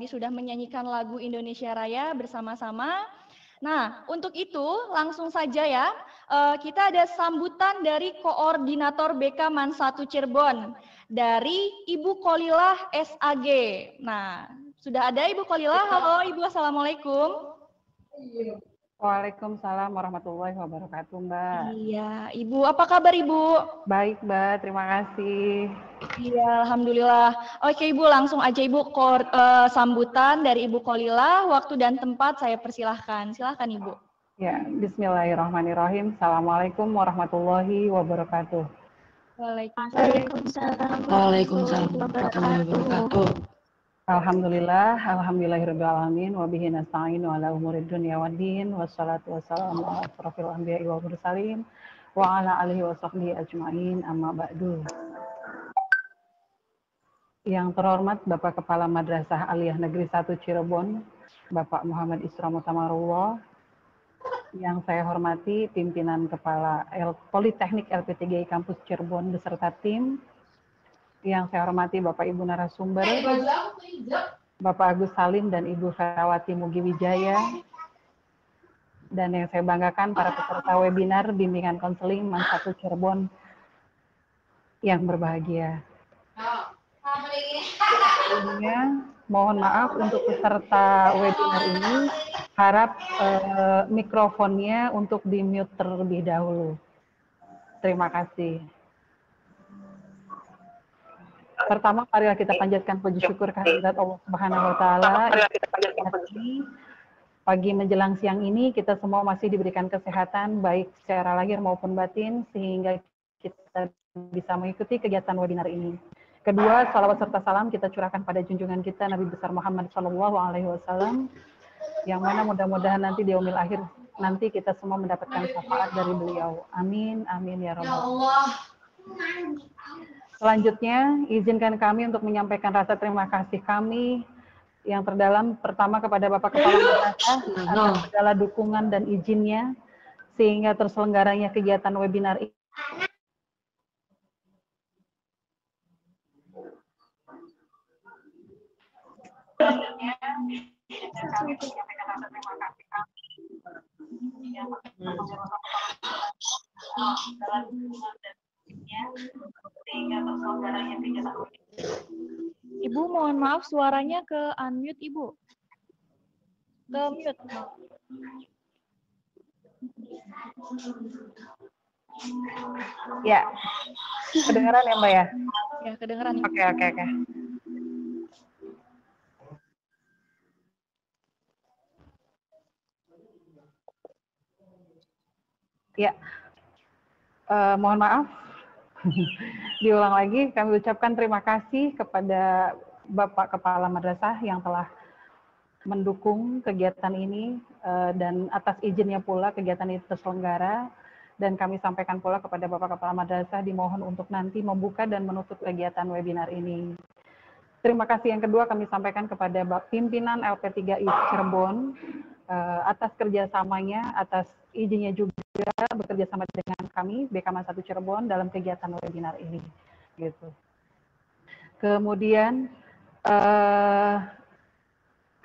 tadi sudah menyanyikan lagu Indonesia Raya bersama-sama. Nah, untuk itu langsung saja ya, kita ada sambutan dari Koordinator BK Man 1 Cirebon, dari Ibu Kholilah SAG. Nah, sudah ada Ibu Kholilah. Halo Ibu, Assalamualaikum. Waalaikumsalam warahmatullahi wabarakatuh, Mbak. Iya, Ibu, apa kabar Ibu? Baik, Mbak, terima kasih. Iya, Alhamdulillah. Oke Ibu, langsung aja Ibu sambutan dari Ibu Kholilah, waktu dan tempat saya persilahkan. Silahkan Ibu. Ya, bismillahirrahmanirrahim. Assalamualaikum warahmatullahi wabarakatuh. Waalaikumsalam. Waalaikumsalam warahmatullahi wabarakatuh. Alhamdulillahirrahmanirrahim. Wabihi nasta'inu ala umurid dunya waddin. Wassalatu wassalamu ala asrafil anbiya'i wal mursalin. Wa ala alihi wa sahbihi ajma'in. Amma ba'du. Yang terhormat Bapak Kepala Madrasah Aliyah Negeri 1 Cirebon, Bapak Muhammad Isra Mutamarullah. Yang saya hormati pimpinan Kepala Politeknik LP3I Kampus Cirebon beserta tim. Yang saya hormati Bapak Ibu narasumber, Bapak Agus Salim dan Ibu Ferawati Mugi Wijaya. Dan yang saya banggakan para peserta webinar bimbingan konseling Man 1 Cirebon yang berbahagia. Sebelumnya mohon maaf untuk peserta webinar ini, harap mikrofonnya untuk di-mute terlebih dahulu. Terima kasih. Pertama, marilah kita panjatkan puji syukur kehadirat Allah Subhanahu wa taala. Pagi menjelang siang ini kita semua masih diberikan kesehatan baik secara lahir maupun batin sehingga kita bisa mengikuti kegiatan webinar ini. Kedua, salawat serta salam kita curahkan pada junjungan kita Nabi besar Muhammad SAW, yang mana mudah-mudahan nanti di yaumil akhir nanti kita semua mendapatkan syafaat dari beliau. Amin, amin ya rabbal alamin. Selanjutnya, izinkan kami untuk menyampaikan rasa terima kasih kami yang terdalam pertama kepada Bapak Kepala Madrasah atas segala dukungan dan izinnya sehingga terselenggaranya kegiatan webinar ini. Ibu, mohon maaf suaranya ke unmute Ibu. Ke mute. Ya, kedengaran ya Mbak ya? Ya, kedengaran. Oke. Ya, mohon maaf. Diulang lagi, kami ucapkan terima kasih kepada Bapak Kepala Madrasah yang telah mendukung kegiatan ini dan atas izinnya pula kegiatan ini terselenggara, dan kami sampaikan pula kepada Bapak Kepala Madrasah dimohon untuk nanti membuka dan menutup kegiatan webinar ini. Terima kasih yang kedua kami sampaikan kepada pimpinan LP3I Cirebon atas kerjasamanya, atas izinnya juga bekerja sama dengan kami BK Man 1 Cirebon dalam kegiatan webinar ini. Gitu. Kemudian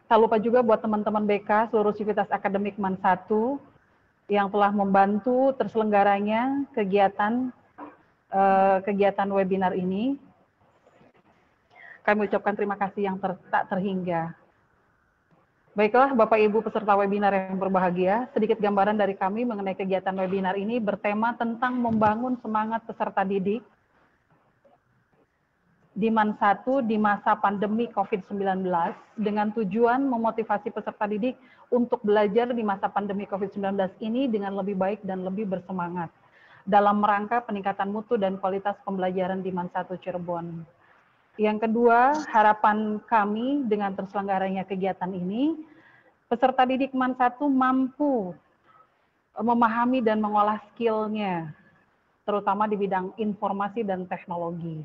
tak lupa juga buat teman-teman BK seluruh sivitas akademik Man 1 yang telah membantu terselenggaranya kegiatan webinar ini. Kami ucapkan terima kasih yang tak terhingga. Baiklah Bapak Ibu peserta webinar yang berbahagia, sedikit gambaran dari kami mengenai kegiatan webinar ini bertema tentang membangun semangat peserta didik di Man 1 di masa pandemi COVID-19 dengan tujuan memotivasi peserta didik untuk belajar di masa pandemi COVID-19 ini dengan lebih baik dan lebih bersemangat dalam rangka peningkatan mutu dan kualitas pembelajaran di Man 1 Cirebon. Yang kedua, harapan kami dengan terselenggaranya kegiatan ini, peserta didik Man 1 mampu memahami dan mengolah skillnya, terutama di bidang informasi dan teknologi.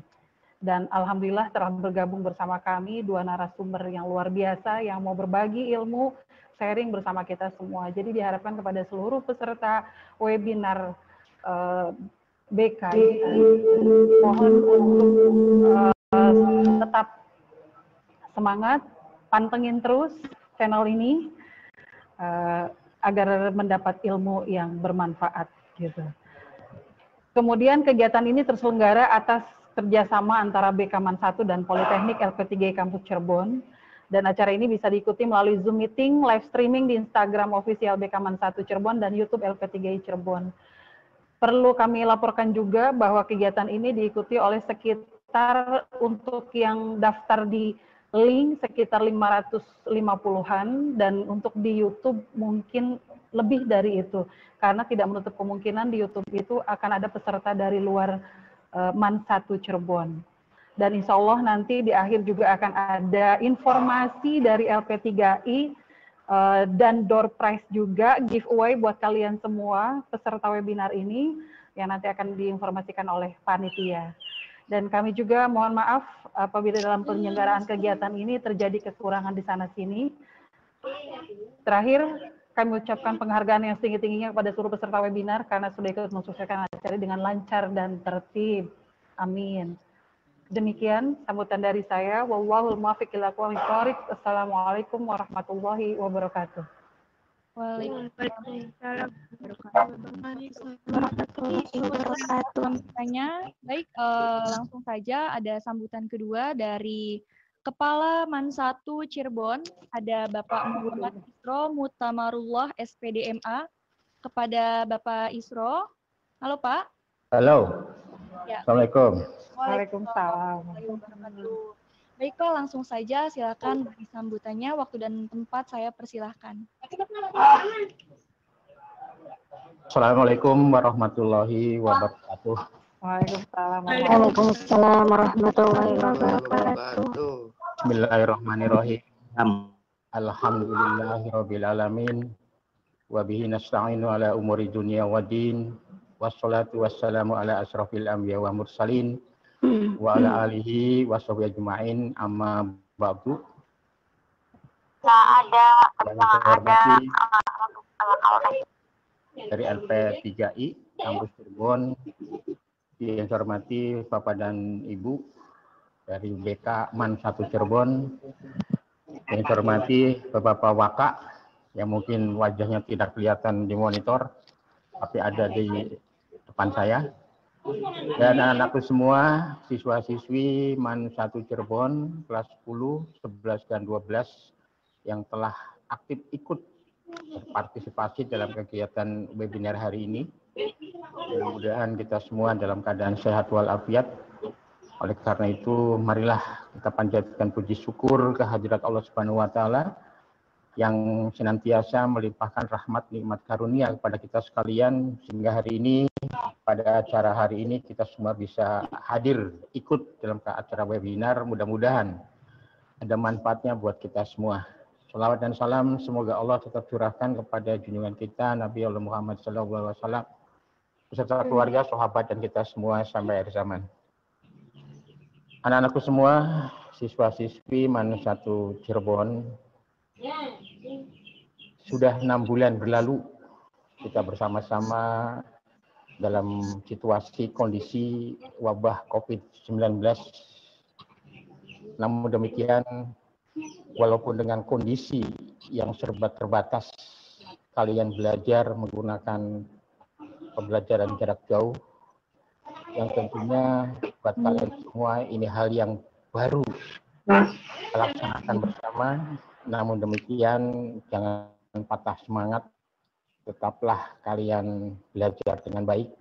Dan alhamdulillah telah bergabung bersama kami dua narasumber yang luar biasa yang mau berbagi ilmu, sharing bersama kita semua. Jadi diharapkan kepada seluruh peserta webinar BK, mohon untuk tetap semangat, pantengin terus channel ini agar mendapat ilmu yang bermanfaat gitu. Kemudian kegiatan ini terselenggara atas kerjasama antara BKMAN 1 dan Politeknik LP3I Kampus Cirebon. Dan acara ini bisa diikuti melalui Zoom meeting, live streaming di Instagram official BKMAN 1 Cirebon dan YouTube LP3I Cirebon. Perlu kami laporkan juga bahwa kegiatan ini diikuti oleh sekitar untuk yang daftar di link sekitar 550-an dan untuk di YouTube mungkin lebih dari itu. Karena tidak menutup kemungkinan di YouTube itu akan ada peserta dari luar MAN 1 Cirebon. Dan insya Allah nanti di akhir juga akan ada informasi dari LP3I dan door prize juga, giveaway buat kalian semua peserta webinar ini yang nanti akan diinformasikan oleh panitia. Dan kami juga mohon maaf apabila dalam penyelenggaraan kegiatan ini terjadi kekurangan di sana-sini. Terakhir, kami ucapkan penghargaan yang setinggi-tingginya kepada seluruh peserta webinar karena sudah ikut mensukseskan acara dengan lancar dan tertib. Amin. Demikian sambutan dari saya. Wallahul muwaffiq ila aqwamit thoriq. Assalamualaikum warahmatullahi wabarakatuh. Waalaikumsalam warahmatullahi wabarakatuh. Baik, langsung saja ada sambutan kedua dari Kepala MAN 1 Cirebon, ada Bapak Muhammad Isro Mutamarullah SPDMA. Kepada Bapak Isro. Halo Pak. Halo. Ya. Assalamualaikum. Waalaikumsalam. Baik Pak, langsung saja silakan beri sambutannya, waktu dan tempat saya persilahkan. Assalamualaikum warahmatullahi wabarakatuh. Waalaikumsalam. Waalaikumsalam warahmatullahi wabarakatuh. Bismillahirrahmanirrahim. Alhamdulillahirabbil alamin. Wa bihi nasta'inu ala umuri dunya waddin. Wassalatu wassalamu ala asrofil anbiya wa mursalin wa ala alihi wa sahbihi ajma'in, amma ba'du. Dari LP3I Kampus Cirebon, yang saya hormati Bapak dan Ibu dari BK MAN 1 Cirebon, yang saya hormati Bapak Waka yang mungkin wajahnya tidak kelihatan di monitor tapi ada di depan saya, dan anak-anakku semua, siswa-siswi MAN 1 Cirebon kelas 10, 11 dan 12 yang telah aktif ikut berpartisipasi dalam kegiatan webinar hari ini. Mudah-mudahan kita semua dalam keadaan sehat walafiat. Oleh karena itu, marilah kita panjatkan puji syukur kehadirat Allah Subhanahu wa taala yang senantiasa melimpahkan rahmat nikmat karunia kepada kita sekalian, sehingga hari ini pada acara hari ini kita semua bisa hadir ikut dalam acara webinar. Mudah-mudahan ada manfaatnya buat kita semua. Salawat dan salam semoga Allah tetap curahkan kepada junjungan kita Nabi Allah Muhammad SAW beserta keluarga, sahabat dan kita semua sampai akhir zaman. Anak-anakku semua, siswa-siswi MAN 1 Cirebon, sudah 6 bulan berlalu kita bersama-sama dalam situasi kondisi wabah COVID-19. Namun demikian, walaupun dengan kondisi yang serba terbatas, kalian belajar menggunakan pembelajaran jarak jauh, yang tentunya buat kalian semua ini hal yang baru kita laksanakan bersama. Namun demikian, jangan patah semangat, tetaplah kalian belajar dengan baik,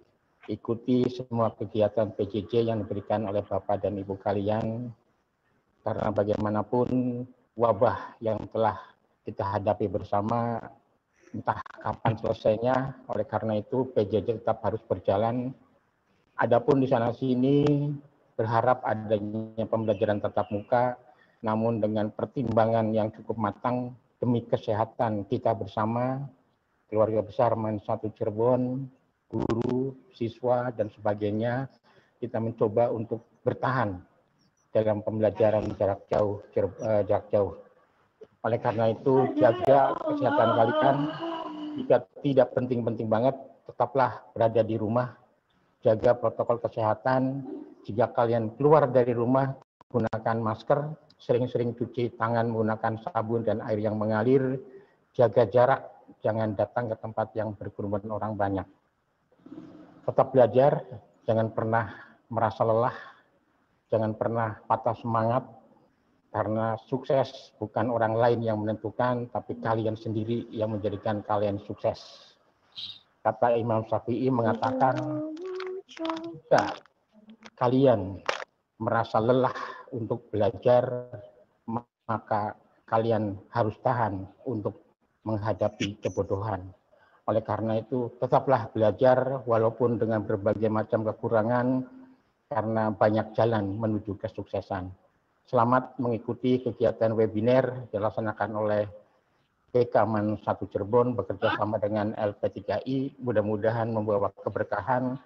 ikuti semua kegiatan PJJ yang diberikan oleh Bapak dan Ibu kalian, karena bagaimanapun wabah yang telah kita hadapi bersama entah kapan selesainya. Oleh karena itu PJJ tetap harus berjalan. Adapun di sana sini berharap adanya pembelajaran tatap muka, namun dengan pertimbangan yang cukup matang demi kesehatan kita bersama, keluarga besar MAN 1 Cirebon, guru, siswa dan sebagainya, kita mencoba untuk bertahan dalam pembelajaran jarak jauh. Oleh karena itu, jaga kesehatan kalian. Jika tidak penting-penting banget, tetaplah berada di rumah. Jaga protokol kesehatan. Jika kalian keluar dari rumah, gunakan masker. sering-sering cuci tangan menggunakan sabun dan air yang mengalir, jaga jarak, jangan datang ke tempat yang berkerumun orang banyak. Tetap belajar, jangan pernah merasa lelah, jangan pernah patah semangat, karena sukses bukan orang lain yang menentukan, tapi kalian sendiri yang menjadikan kalian sukses. Kata Imam Syafi'i mengatakan, jika kalian merasa lelah untuk belajar, maka kalian harus tahan untuk menghadapi kebodohan. Oleh karena itu, tetaplah belajar walaupun dengan berbagai macam kekurangan, karena banyak jalan menuju kesuksesan. Selamat mengikuti kegiatan webinar yang dilaksanakan oleh BK Man 1 Cirebon bekerja sama dengan LP3I, mudah-mudahan membawa keberkahan,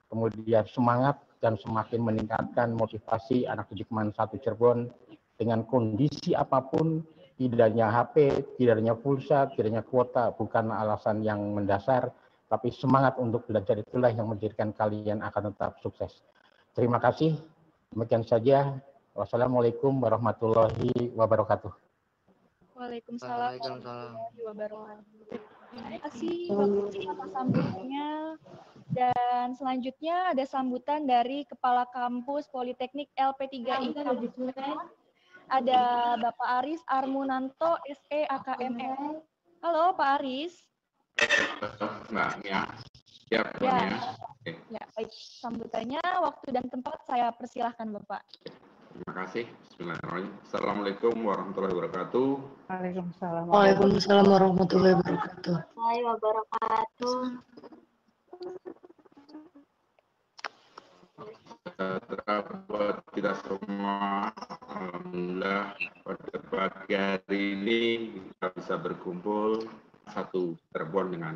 kemudian semangat dan semakin meningkatkan motivasi anak didik Man 1 Cirebon dengan kondisi apapun, tidak hanya HP, tidak hanya pulsa, tidak hanya kuota, bukan alasan yang mendasar, tapi semangat untuk belajar itulah yang menjadikan kalian akan tetap sukses. Terima kasih, demikian saja. Wassalamualaikum warahmatullahi wabarakatuh. Waalaikumsalam warahmatullahi wabarakatuh. Terima kasih Bapak atas sambutannya. Dan selanjutnya ada sambutan dari Kepala Kampus Politeknik LP3I. Ada Bapak Aris Armunanto, SE AKMM. Halo Pak Aris. Mbak Mia. Siap, Mbak Ya. Mia. Ya, baik. Sambutannya, waktu dan tempat saya persilahkan Bapak. Terima kasih. Bismillahirrahmanirrahim. Assalamualaikum warahmatullahi wabarakatuh. Waalaikumsalam. Waalaikumsalam warahmatullahi wabarakatuh. Buat kita semua, alhamdulillah pada pagi hari ini kita bisa berkumpul satu Cirebon dengan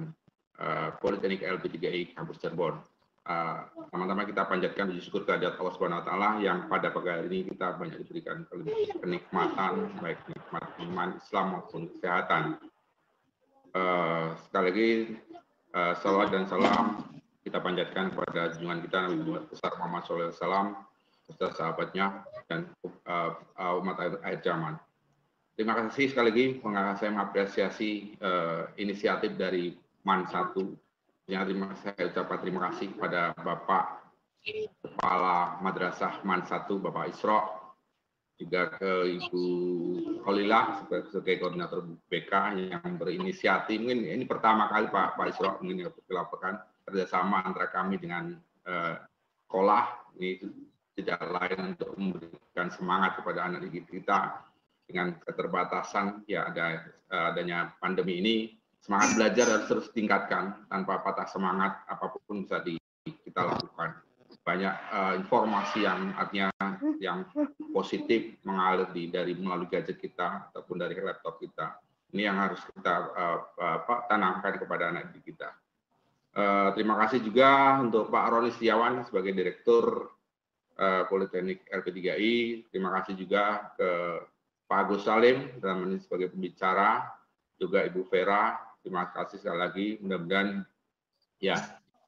Politeknik LP3I Kampus Cirebon. Teman-teman kita panjatkan puji syukur kehadirat Allah Subhanahu wa taala yang pada pagi hari ini kita banyak diberikan kenikmatan baik nikmat iman Islam maupun kesehatan. Sekali lagi salawat dan salam kita panjatkan kepada junjungan kita Nabi besar Muhammad SAW beserta sahabatnya dan umat akhir zaman. Terima kasih sekali lagi, saya mengapresiasi inisiatif dari Man 1. Saya ucapkan terima kasih kepada Bapak Kepala Madrasah Man 1, Bapak Isro, juga ke Ibu Kholilah sebagai koordinator BK yang berinisiatif. Mungkin ini pertama kali Pak Isro mungkin dilaporkan kerjasama antara kami dengan sekolah. Ini tidak lain untuk memberikan semangat kepada anak didik kita dengan keterbatasan ya adanya pandemi ini. Semangat belajar harus terus tingkatkan, tanpa patah semangat apapun bisa kita lakukan. Banyak informasi yang artinya yang positif mengalir dari melalui gadget kita ataupun dari laptop kita. Ini yang harus kita tanamkan kepada anak didik kita. Terima kasih juga untuk Pak Roni Setiawan sebagai Direktur Politeknik LP3I. Terima kasih juga ke Pak Agus Salim dalam ini sebagai pembicara, juga Ibu Vera. Terima kasih sekali lagi. Mudah-mudahan ya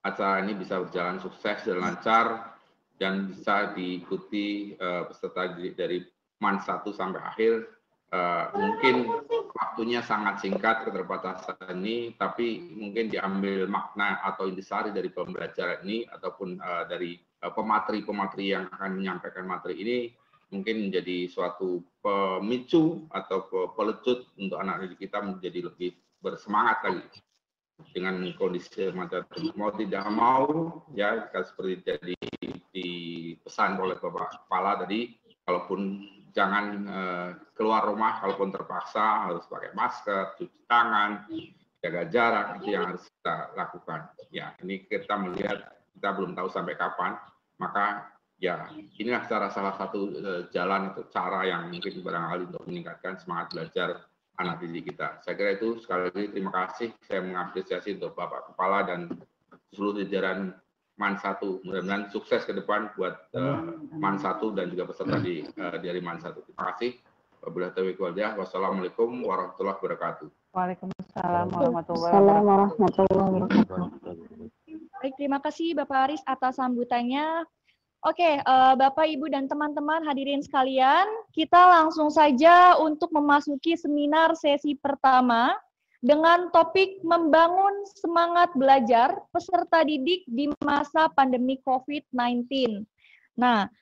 acara ini bisa berjalan sukses dan lancar dan bisa diikuti peserta dari Man 1 sampai akhir. Mungkin waktunya sangat singkat keterbatasan ini, tapi mungkin diambil makna atau intisari dari pembelajaran ini ataupun dari pemateri-pemateri yang akan menyampaikan materi ini mungkin menjadi suatu pemicu atau pelecut untuk anak didik kita menjadi lebih bersemangat lagi dengan kondisi macam mau tidak mau ya seperti jadi dipesan oleh Bapak Kepala tadi, kalaupun jangan keluar rumah, kalaupun terpaksa harus pakai masker, cuci tangan, jaga jarak, itu yang harus kita lakukan. Ya, ini kita melihat kita belum tahu sampai kapan, maka ya inilah salah satu jalan atau cara yang mungkin barangkali untuk meningkatkan semangat belajar anak didik kita. Saya kira itu. Sekali lagi terima kasih. Saya mengapresiasi untuk Bapak Kepala dan seluruh jajaran Man 1. Mudah-mudahan sukses ke depan buat Man 1 dan juga peserta dari Man 1. Terima kasih. Wassalamualaikum warahmatullahi wabarakatuh. Waalaikumsalam warahmatullahi wabarakatuh. Baik, terima kasih Bapak Aris atas sambutannya. Oke, Bapak, Ibu, dan teman-teman hadirin sekalian, kita langsung saja untuk memasuki seminar sesi pertama dengan topik membangun semangat belajar peserta didik di masa pandemi COVID-19. Nah,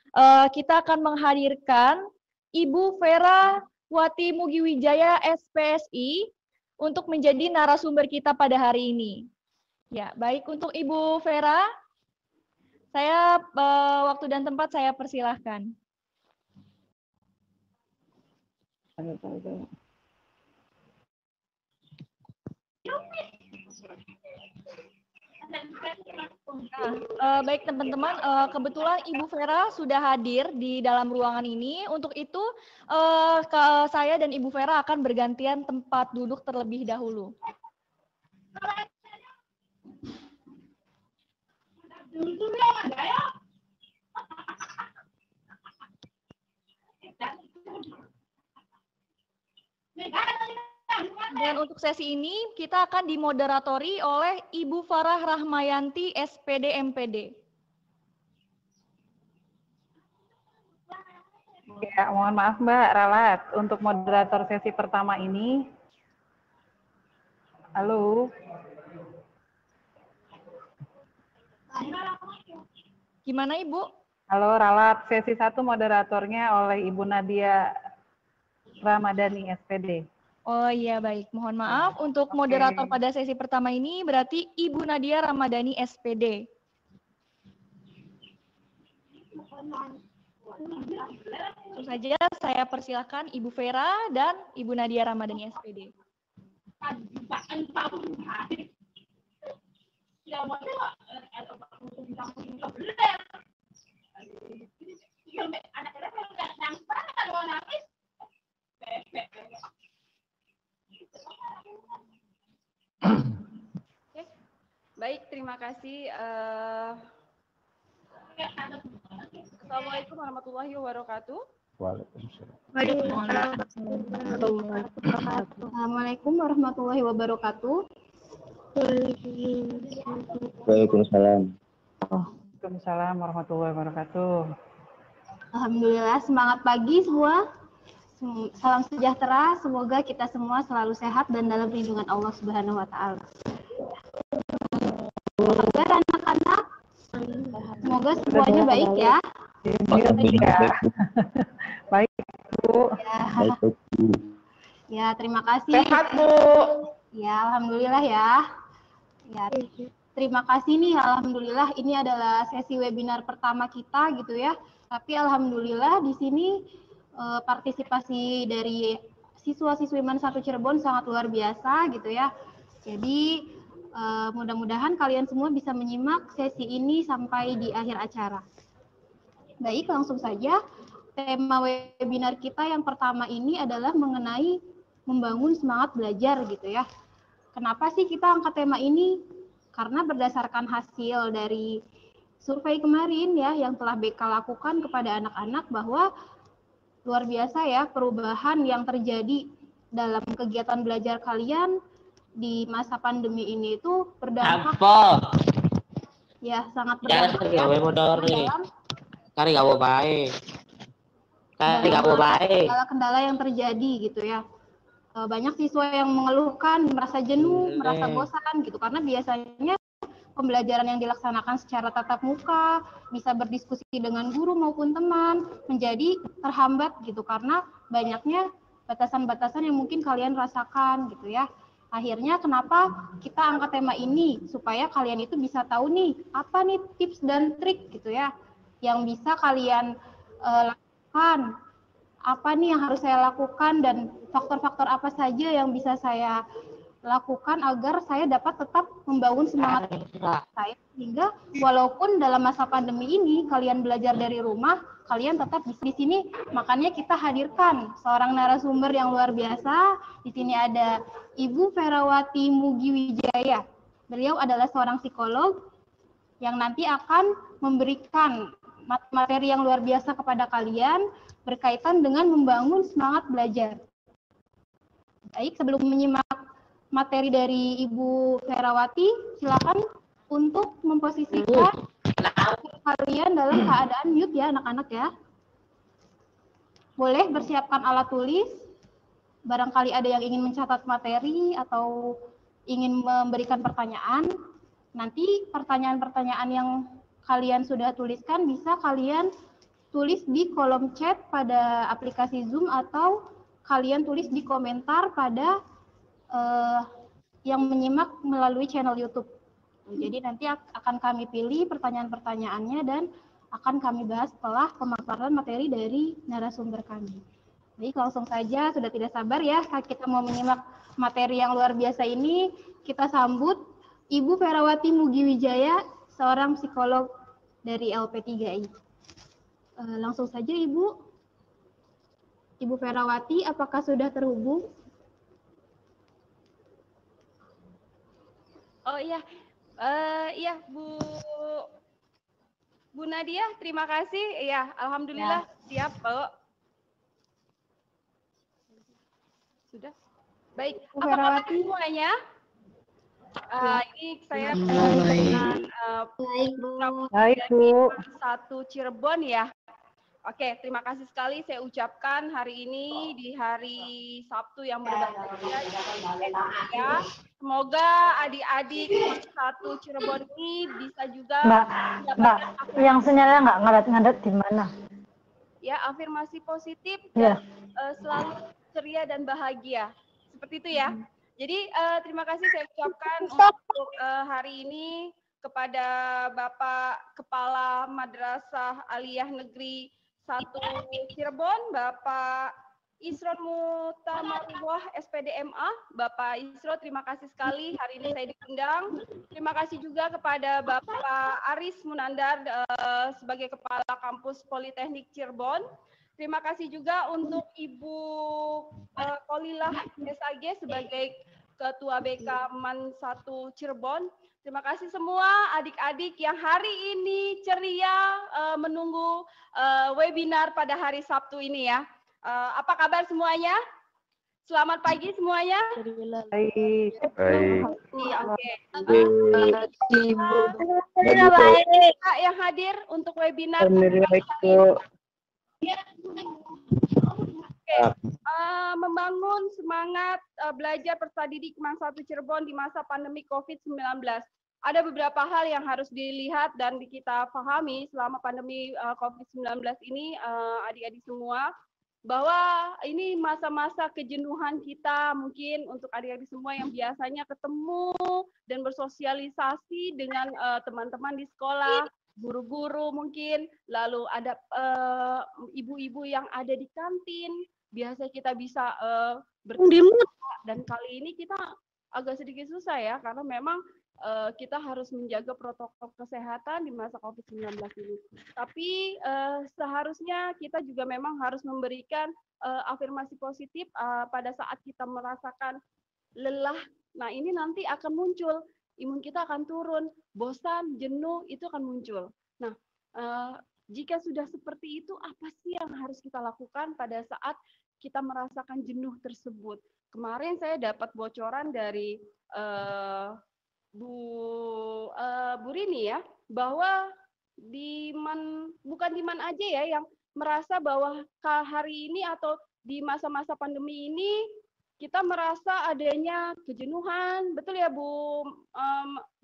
kita akan menghadirkan Ibu Vera Wati Mugiwijaya, SPSI, untuk menjadi narasumber kita pada hari ini. Ya, baik, untuk Ibu Vera, saya waktu dan tempat saya persilahkan. Nah, baik teman-teman, kebetulan Ibu Vera sudah hadir di dalam ruangan ini. Untuk itu, saya dan Ibu Vera akan bergantian tempat duduk terlebih dahulu. Dan untuk sesi ini kita akan dimoderatori oleh Ibu Farah Rahmayanti, SPD MPD. Ya, mohon maaf Mbak Ralat, untuk moderator sesi pertama ini. Halo. Gimana Ibu? Halo Ralat, sesi 1 moderatornya oleh Ibu Nadia Ramadhani, SPD. Oh iya, baik. Mohon maaf, untuk moderator pada sesi pertama ini berarti Ibu Nadia Ramadhani, SPD. Langsung saja saya persilahkan Ibu Vera dan Ibu Nadia Ramadhani, SPD. Baik, terima kasih. Assalamualaikum warahmatullahi wabarakatuh. Assalamualaikum warahmatullahi wabarakatuh. Waalaikumsalam. Waalaikumsalam warahmatullahi wabarakatuh. Alhamdulillah, semangat pagi semua. Salam sejahtera, semoga kita semua selalu sehat dan dalam lindungan Allah Subhanahu wa taala. Kabar anak-anak? Semoga semuanya baik ya. Baik, Bu. Ya, terima kasih. Sehat, Bu. Ya, alhamdulillah ya. Ya, terima kasih nih, alhamdulillah ini adalah sesi webinar pertama kita gitu ya. Tapi alhamdulillah di sini partisipasi dari siswa-siswi MAN 1 Cirebon sangat luar biasa gitu ya. Jadi mudah-mudahan kalian semua bisa menyimak sesi ini sampai di akhir acara. Baik, langsung saja. Tema webinar kita yang pertama ini adalah mengenai membangun semangat belajar gitu ya. Kenapa sih kita angkat tema ini? Karena berdasarkan hasil dari survei kemarin ya yang telah BK lakukan kepada anak-anak bahwa luar biasa ya perubahan yang terjadi dalam kegiatan belajar kalian di masa pandemi ini itu berdampak ya sangat berdampak ya dalam kendala yang terjadi gitu ya. Banyak siswa yang mengeluhkan merasa jenuh, merasa bosan gitu karena biasanya pembelajaran yang dilaksanakan secara tatap muka, bisa berdiskusi dengan guru maupun teman, menjadi terhambat gitu karena banyaknya batasan-batasan yang mungkin kalian rasakan gitu ya. Akhirnya kenapa kita angkat tema ini supaya kalian itu bisa tahu nih apa nih tips dan trik gitu ya yang bisa kalian lakukan, apa nih yang harus saya lakukan dan faktor-faktor apa saja yang bisa saya lakukan agar saya dapat tetap membangun semangat saya sehingga walaupun dalam masa pandemi ini kalian belajar dari rumah, kalian tetap di sini. Makanya kita hadirkan seorang narasumber yang luar biasa. Di sini ada Ibu Vera Wati Mugiwijaya. Beliau adalah seorang psikolog yang nanti akan memberikan materi yang luar biasa kepada kalian berkaitan dengan membangun semangat belajar. Baik, sebelum menyimak materi dari Ibu Verawati, silakan untuk memposisikan Kalian dalam keadaan mute ya anak-anak ya. Boleh bersiapkan alat tulis. Barangkali ada yang ingin mencatat materi atau ingin memberikan pertanyaan. Nanti pertanyaan-pertanyaan yang kalian sudah tuliskan bisa kalian tulis di kolom chat pada aplikasi Zoom atau kalian tulis di komentar pada yang menyimak melalui channel YouTube. Jadi nanti akan kami pilih pertanyaan-pertanyaannya dan akan kami bahas setelah pemaparan materi dari narasumber kami. Jadi langsung saja, sudah tidak sabar ya kita mau menyimak materi yang luar biasa ini. Kita sambut Ibu Ferawati Mugiwijaya, seorang psikolog dari LP3I. Langsung saja Ibu. Ibu Ferawati, apakah sudah terhubung? Oh iya, iya Bu Nadia, terima kasih. Ya, alhamdulillah siap, Bu. Sudah. Baik, apa kabar semuanya? Ini saya baik, Bu. Baik, Bu. Satu Cirebon ya. Oke, terima kasih sekali saya ucapkan hari ini di hari Sabtu yang berbahagia ya. Semoga adik-adik satu Cirebon ini bisa juga Mbak, yang sinyalnya nggak ngadat-ngadat di mana? Ya, afirmasi positif dan selalu ceria dan bahagia. Seperti itu ya. Jadi terima kasih saya ucapkan untuk hari ini kepada Bapak Kepala Madrasah Aliyah Negeri 1 Cirebon, Bapak Isron Mutamarwah SPDMA. Bapak Isro, terima kasih sekali hari ini saya diundang. Terima kasih juga kepada Bapak Aris Munandar sebagai Kepala Kampus Politeknik Cirebon. Terima kasih juga untuk Ibu Kolilah SAG sebagai Ketua BK MAN 1 Cirebon. Terima kasih semua adik-adik yang hari ini ceria menunggu webinar pada hari Sabtu ini ya. Apa kabar semuanya? Selamat pagi semuanya. Baik. Baik. Oke. Baik, Yang hadir untuk webinar. Oke, membangun semangat belajar peserta didik MAN 1 Cirebon di masa pandemi COVID-19. Ada beberapa hal yang harus dilihat dan kita pahami selama pandemi COVID-19 ini, adik-adik semua, bahwa ini masa-masa kejenuhan kita mungkin untuk adik-adik semua yang biasanya ketemu dan bersosialisasi dengan teman-teman di sekolah, guru-guru mungkin, lalu ada ibu-ibu yang ada di kantin, biasa kita bisa bertemu, dan kali ini kita agak sedikit susah ya, karena memang kita harus menjaga protokol kesehatan di masa COVID-19 ini. Tapi seharusnya kita juga memang harus memberikan afirmasi positif pada saat kita merasakan lelah. Nah, ini nanti akan muncul, imun kita akan turun, bosan, jenuh, itu akan muncul. Nah, jika sudah seperti itu, apa sih yang harus kita lakukan pada saat kita merasakan jenuh tersebut? Kemarin saya dapat bocoran dari Bu Rini ya, bahwa bukan di MAN aja ya yang merasa bahwa hari ini atau di masa-masa pandemi ini kita merasa adanya kejenuhan, betul ya Bu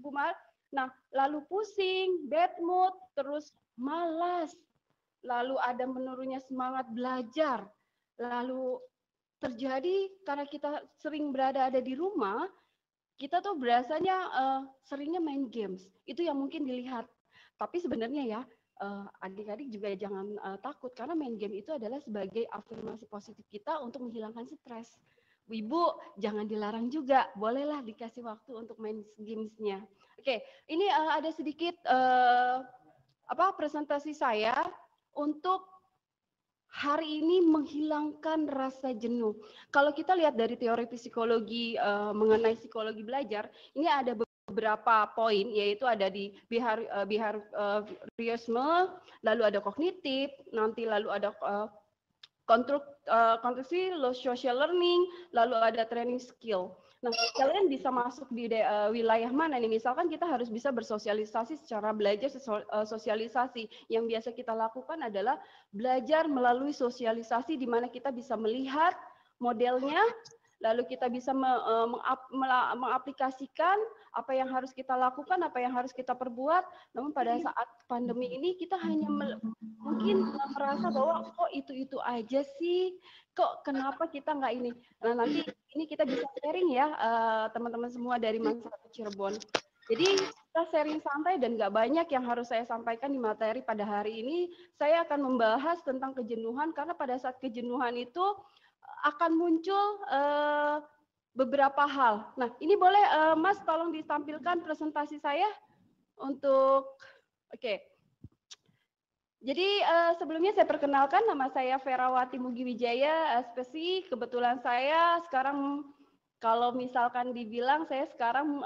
Mar? Nah, lalu pusing, bad mood, terus malas, lalu ada menurunnya semangat belajar, lalu terjadi karena kita sering berada di rumah, kita tuh biasanya seringnya main games. Itu yang mungkin dilihat. Tapi sebenarnya ya, adik-adik juga jangan takut, karena main game itu adalah sebagai afirmasi positif kita untuk menghilangkan stres. Ibu, jangan dilarang juga. Bolehlah dikasih waktu untuk main gamesnya. Oke, ini ada sedikit presentasi saya untuk hari ini menghilangkan rasa jenuh. Kalau kita lihat dari teori psikologi mengenai psikologi belajar, ini ada beberapa poin, yaitu ada di behaviorisme, lalu ada kognitif, nanti lalu ada konstruksi, social learning, lalu ada training skill. Nah, kalian bisa masuk di wilayah mana nih? Misalkan kita harus bisa bersosialisasi secara belajar sosialisasi. Yang biasa kita lakukan adalah belajar melalui sosialisasi di mana kita bisa melihat modelnya, lalu kita bisa mengaplikasikan apa yang harus kita lakukan, apa yang harus kita perbuat. Namun pada saat pandemi ini kita hanya mungkin merasa bahwa kok itu aja sih, kok kenapa kita nggak ini. Nah, nanti ini kita bisa sharing ya teman-teman semua dari Man 1 Cirebon. Jadi kita sharing santai dan nggak banyak yang harus saya sampaikan di materi pada hari ini. Saya akan membahas tentang kejenuhan karena pada saat kejenuhan itu akan muncul beberapa hal. Nah, ini boleh Mas tolong ditampilkan presentasi saya untuk oke. Jadi sebelumnya saya perkenalkan, nama saya Ferawati Mugi Wijaya, spesi. Kebetulan saya sekarang kalau misalkan dibilang saya sekarang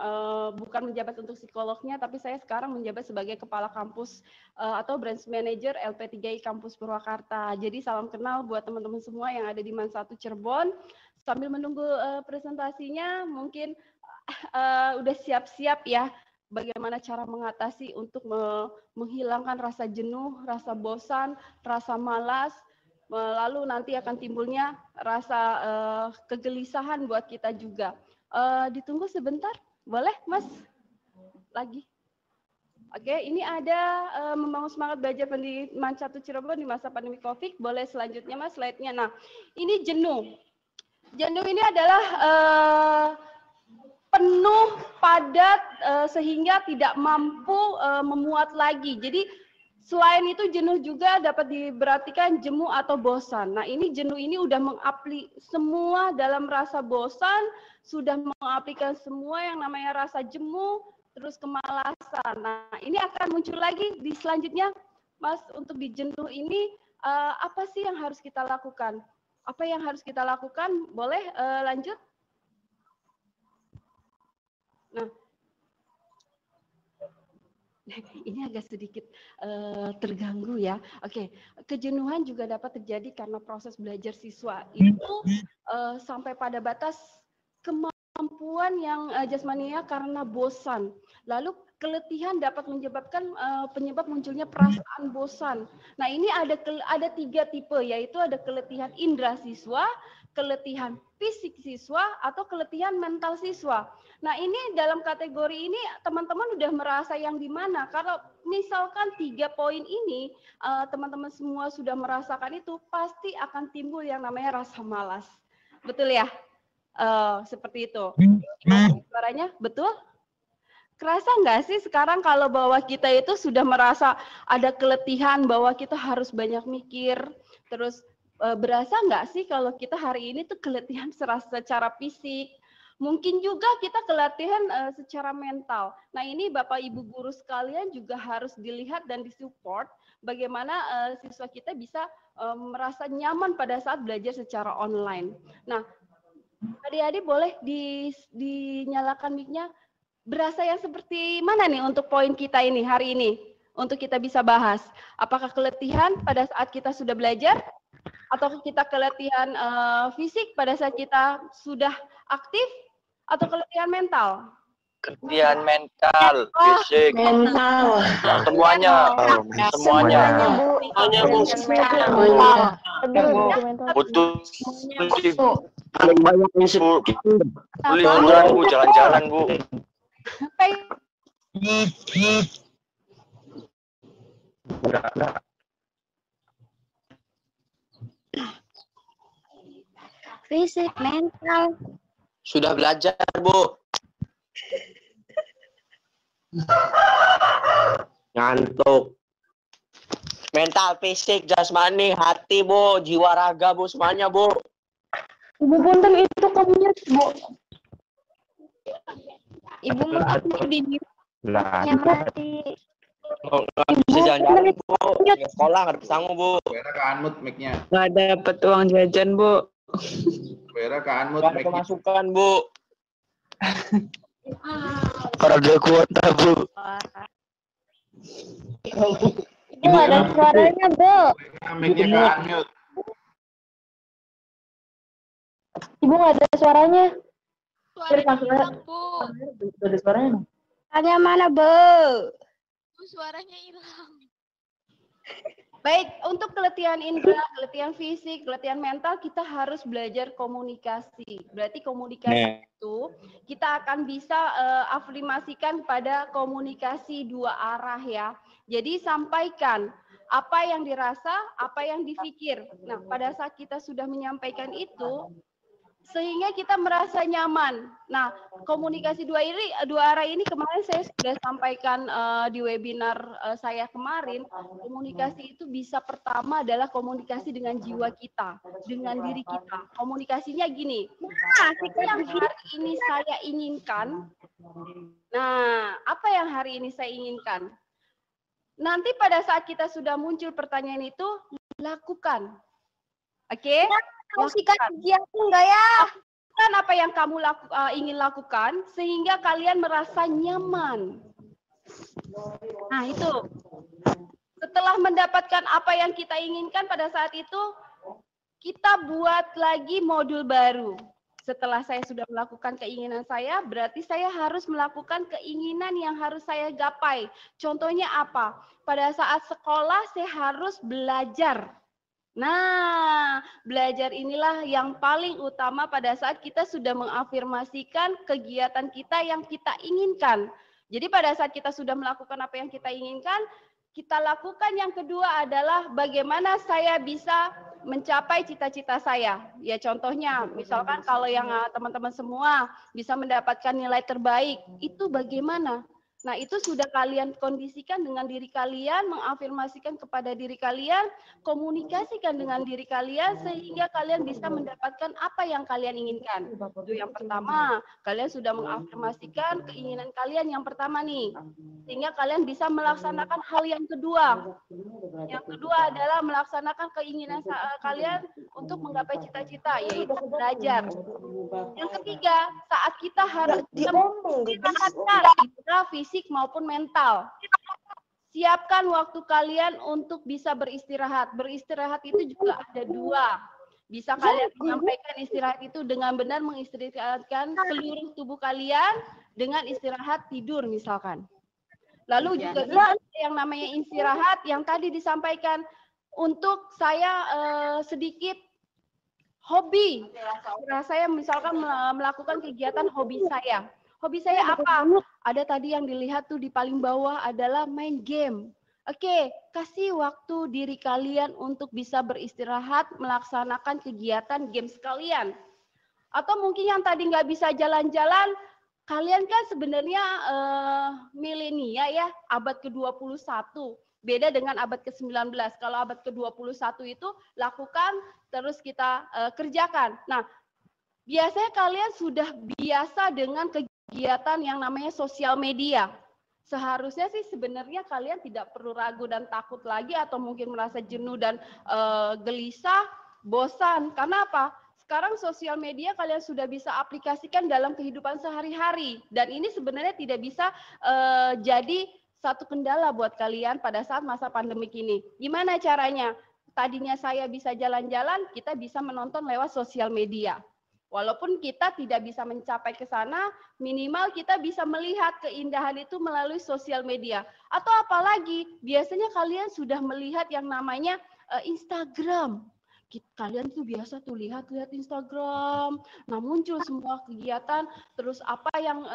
bukan menjabat untuk psikolognya, tapi saya sekarang menjabat sebagai kepala kampus atau branch manager LP3I Kampus Purwakarta. Jadi salam kenal buat teman-teman semua yang ada di Man 1 Cirebon. Sambil menunggu presentasinya, mungkin udah siap-siap ya bagaimana cara mengatasi untuk menghilangkan rasa jenuh, rasa bosan, rasa malas, lalu nanti akan timbulnya rasa kegelisahan buat kita juga. Ditunggu sebentar, boleh Mas? Lagi. Oke, ini ada membangun semangat belajar di Man 1 Cirebon di masa pandemi COVID. Boleh selanjutnya Mas slide-nya. Nah, ini jenuh. Jenuh ini adalah penuh, padat, sehingga tidak mampu memuat lagi. Jadi selain itu jenuh juga dapat diberartikan jemu atau bosan. Nah, ini jenuh ini udah semua dalam rasa bosan, sudah mengaplikasikan semua yang namanya rasa jemu, terus kemalasan. Nah, ini akan muncul lagi di selanjutnya, Mas, untuk di jenuh ini apa sih yang harus kita lakukan? Apa yang harus kita lakukan? Boleh lanjut? Nah, ini agak sedikit terganggu ya. Oke, kejenuhan juga dapat terjadi karena proses belajar siswa itu sampai pada batas kemampuan yang jasmania karena bosan. Lalu keletihan dapat menyebabkan penyebab munculnya perasaan bosan. Nah, ini ada 3 tipe, yaitu ada keletihan indera siswa, keletihan fisik siswa, atau keletihan mental siswa. Nah, ini dalam kategori ini teman-teman udah merasa yang di mana? Kalau misalkan 3 poin ini teman-teman semua sudah merasakan itu, pasti akan timbul yang namanya rasa malas. Betul ya? Seperti itu. Gimana suaranya? Betul? Kerasa nggak sih sekarang kalau bahwa kita itu sudah merasa ada keletihan, bahwa kita harus banyak mikir, terus berasa nggak sih kalau kita hari ini tuh keletihan secara fisik, mungkin juga kita keletihan secara mental. Nah, ini Bapak Ibu guru sekalian juga harus dilihat dan disupport bagaimana siswa kita bisa merasa nyaman pada saat belajar secara online. Nah, adik-adik boleh dinyalakan mic-nya. Berasa yang seperti mana nih untuk poin kita ini hari ini? Untuk kita bisa bahas. Apakah keletihan pada saat kita sudah belajar? Atau kita keletihan fisik pada saat kita sudah aktif? Atau keletihan mental? Keletihan mental, fisik, Mental. semuanya, semuanya. Butuh Paling banyak Bu. liburan Bu, jalan-jalan Bu. Fisik, mental. Sudah belajar Bu. Ngantuk. Mental, fisik, jasmani, hati Bu, jiwa raga Bu, semuanya Bu. Ibu punten itu kamunya, Bu. Ibu mau di Lah. mati. Nggak bisa jalan-jalan Bu. Nggak sekolah, nggak dapet sangu Bu. Vera ke unmute mic-nya. Nggak dapet uang jajan, Bu. Vera ke unmute Nggak ada mic-nya. pemasukan Bu. Harga kuota Bu. Ibu nggak ada suaranya, Bu. Mic-nya ke unmute. Ibu nggak ada suaranya. Suaranya hilang, Bu. Ada suaranya. Tanya mana, Bu? Suaranya hilang. Baik, untuk keletihan indera, keletihan fisik, keletihan mental, kita harus belajar komunikasi. Berarti komunikasi itu kita akan bisa afirmasikan pada komunikasi dua arah ya. Jadi sampaikan apa yang dirasa, apa yang dipikir. Nah, pada saat kita sudah menyampaikan itu, sehingga kita merasa nyaman. Nah, komunikasi dua arah ini kemarin saya sudah sampaikan di webinar saya kemarin. Komunikasi itu bisa pertama adalah komunikasi dengan jiwa kita, dengan diri kita. Komunikasinya gini, apa yang hari ini saya inginkan? Nah, apa yang hari ini saya inginkan? Nanti pada saat kita sudah muncul pertanyaan itu, lakukan. Oke? Sikat kegiatan enggak ya? Lakukan apa yang kamu ingin lakukan sehingga kalian merasa nyaman. Nah, itu. Setelah mendapatkan apa yang kita inginkan pada saat itu, kita buat lagi modul baru. Setelah saya sudah melakukan keinginan saya, berarti saya harus melakukan keinginan yang harus saya gapai. Contohnya apa? Pada saat sekolah saya harus belajar. Nah, belajar inilah yang paling utama pada saat kita sudah mengafirmasikan kegiatan kita yang kita inginkan. Jadi pada saat kita sudah melakukan apa yang kita inginkan, kita lakukan yang kedua adalah bagaimana saya bisa mencapai cita-cita saya. Ya contohnya, misalkan kalau yang teman-teman semua bisa mendapatkan nilai terbaik, itu bagaimana? Nah, itu sudah kalian kondisikan dengan diri kalian, mengafirmasikan kepada diri kalian, komunikasikan dengan diri kalian, sehingga kalian bisa mendapatkan apa yang kalian inginkan. Itu yang pertama, kalian sudah mengafirmasikan keinginan kalian yang pertama nih, sehingga kalian bisa melaksanakan hal yang kedua. Yang kedua adalah melaksanakan keinginan kalian untuk menggapai cita-cita, yaitu belajar. Yang ketiga, saat kita harus istirahatkan fisik maupun mental. Siapkan waktu kalian untuk bisa beristirahat. Beristirahat itu juga ada dua. Bisa kalian menyampaikan istirahat itu dengan benar mengistirahatkan seluruh tubuh kalian dengan istirahat tidur misalkan. Lalu juga bisa yang namanya istirahat yang tadi disampaikan untuk saya sedikit hobi. Saya misalkan melakukan kegiatan hobi saya. Hobi saya apa? Ada tadi yang dilihat tuh di paling bawah adalah main game. Oke, kasih waktu diri kalian untuk bisa beristirahat, melaksanakan kegiatan games kalian. Atau mungkin yang tadi nggak bisa jalan-jalan, kalian kan sebenarnya milenia ya, abad ke-21. Beda dengan abad ke-19. Kalau abad ke-21 itu lakukan, terus kita kerjakan. Nah, biasanya kalian sudah biasa dengan kegiatan yang namanya sosial media. Seharusnya sih sebenarnya kalian tidak perlu ragu dan takut lagi atau mungkin merasa jenuh dan gelisah, bosan. Karena apa? Sekarang sosial media kalian sudah bisa aplikasikan dalam kehidupan sehari-hari. Dan ini sebenarnya tidak bisa jadi satu kendala buat kalian pada saat masa pandemik ini. Gimana caranya? Tadinya saya bisa jalan-jalan, kita bisa menonton lewat sosial media. Walaupun kita tidak bisa mencapai ke sana, minimal kita bisa melihat keindahan itu melalui sosial media. Atau apalagi, biasanya kalian sudah melihat yang namanya Instagram. Kalian tuh biasa tuh lihat-lihat Instagram, nah muncul semua kegiatan, terus apa yang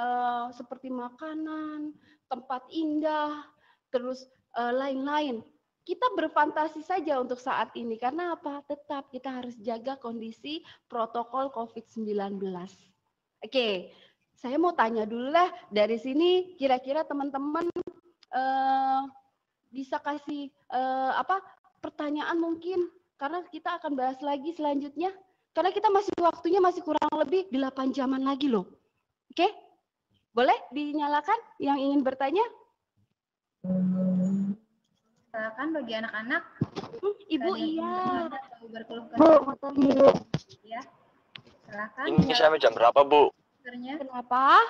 seperti makanan, tempat indah, terus lain-lain. Kita berfantasi saja untuk saat ini, karena apa? Tetap kita harus jaga kondisi protokol COVID-19. Oke, saya mau tanya dulu lah, dari sini kira-kira teman-teman bisa kasih pertanyaan mungkin, karena kita akan bahas lagi selanjutnya. Karena kita waktunya masih kurang lebih 8 jaman lagi loh. Oke? Boleh dinyalakan yang ingin bertanya? Silakan bagi anak-anak. Ibu iya. Bu, ya. Silakan. Ini sampai jam berapa, Bu? Kenapa?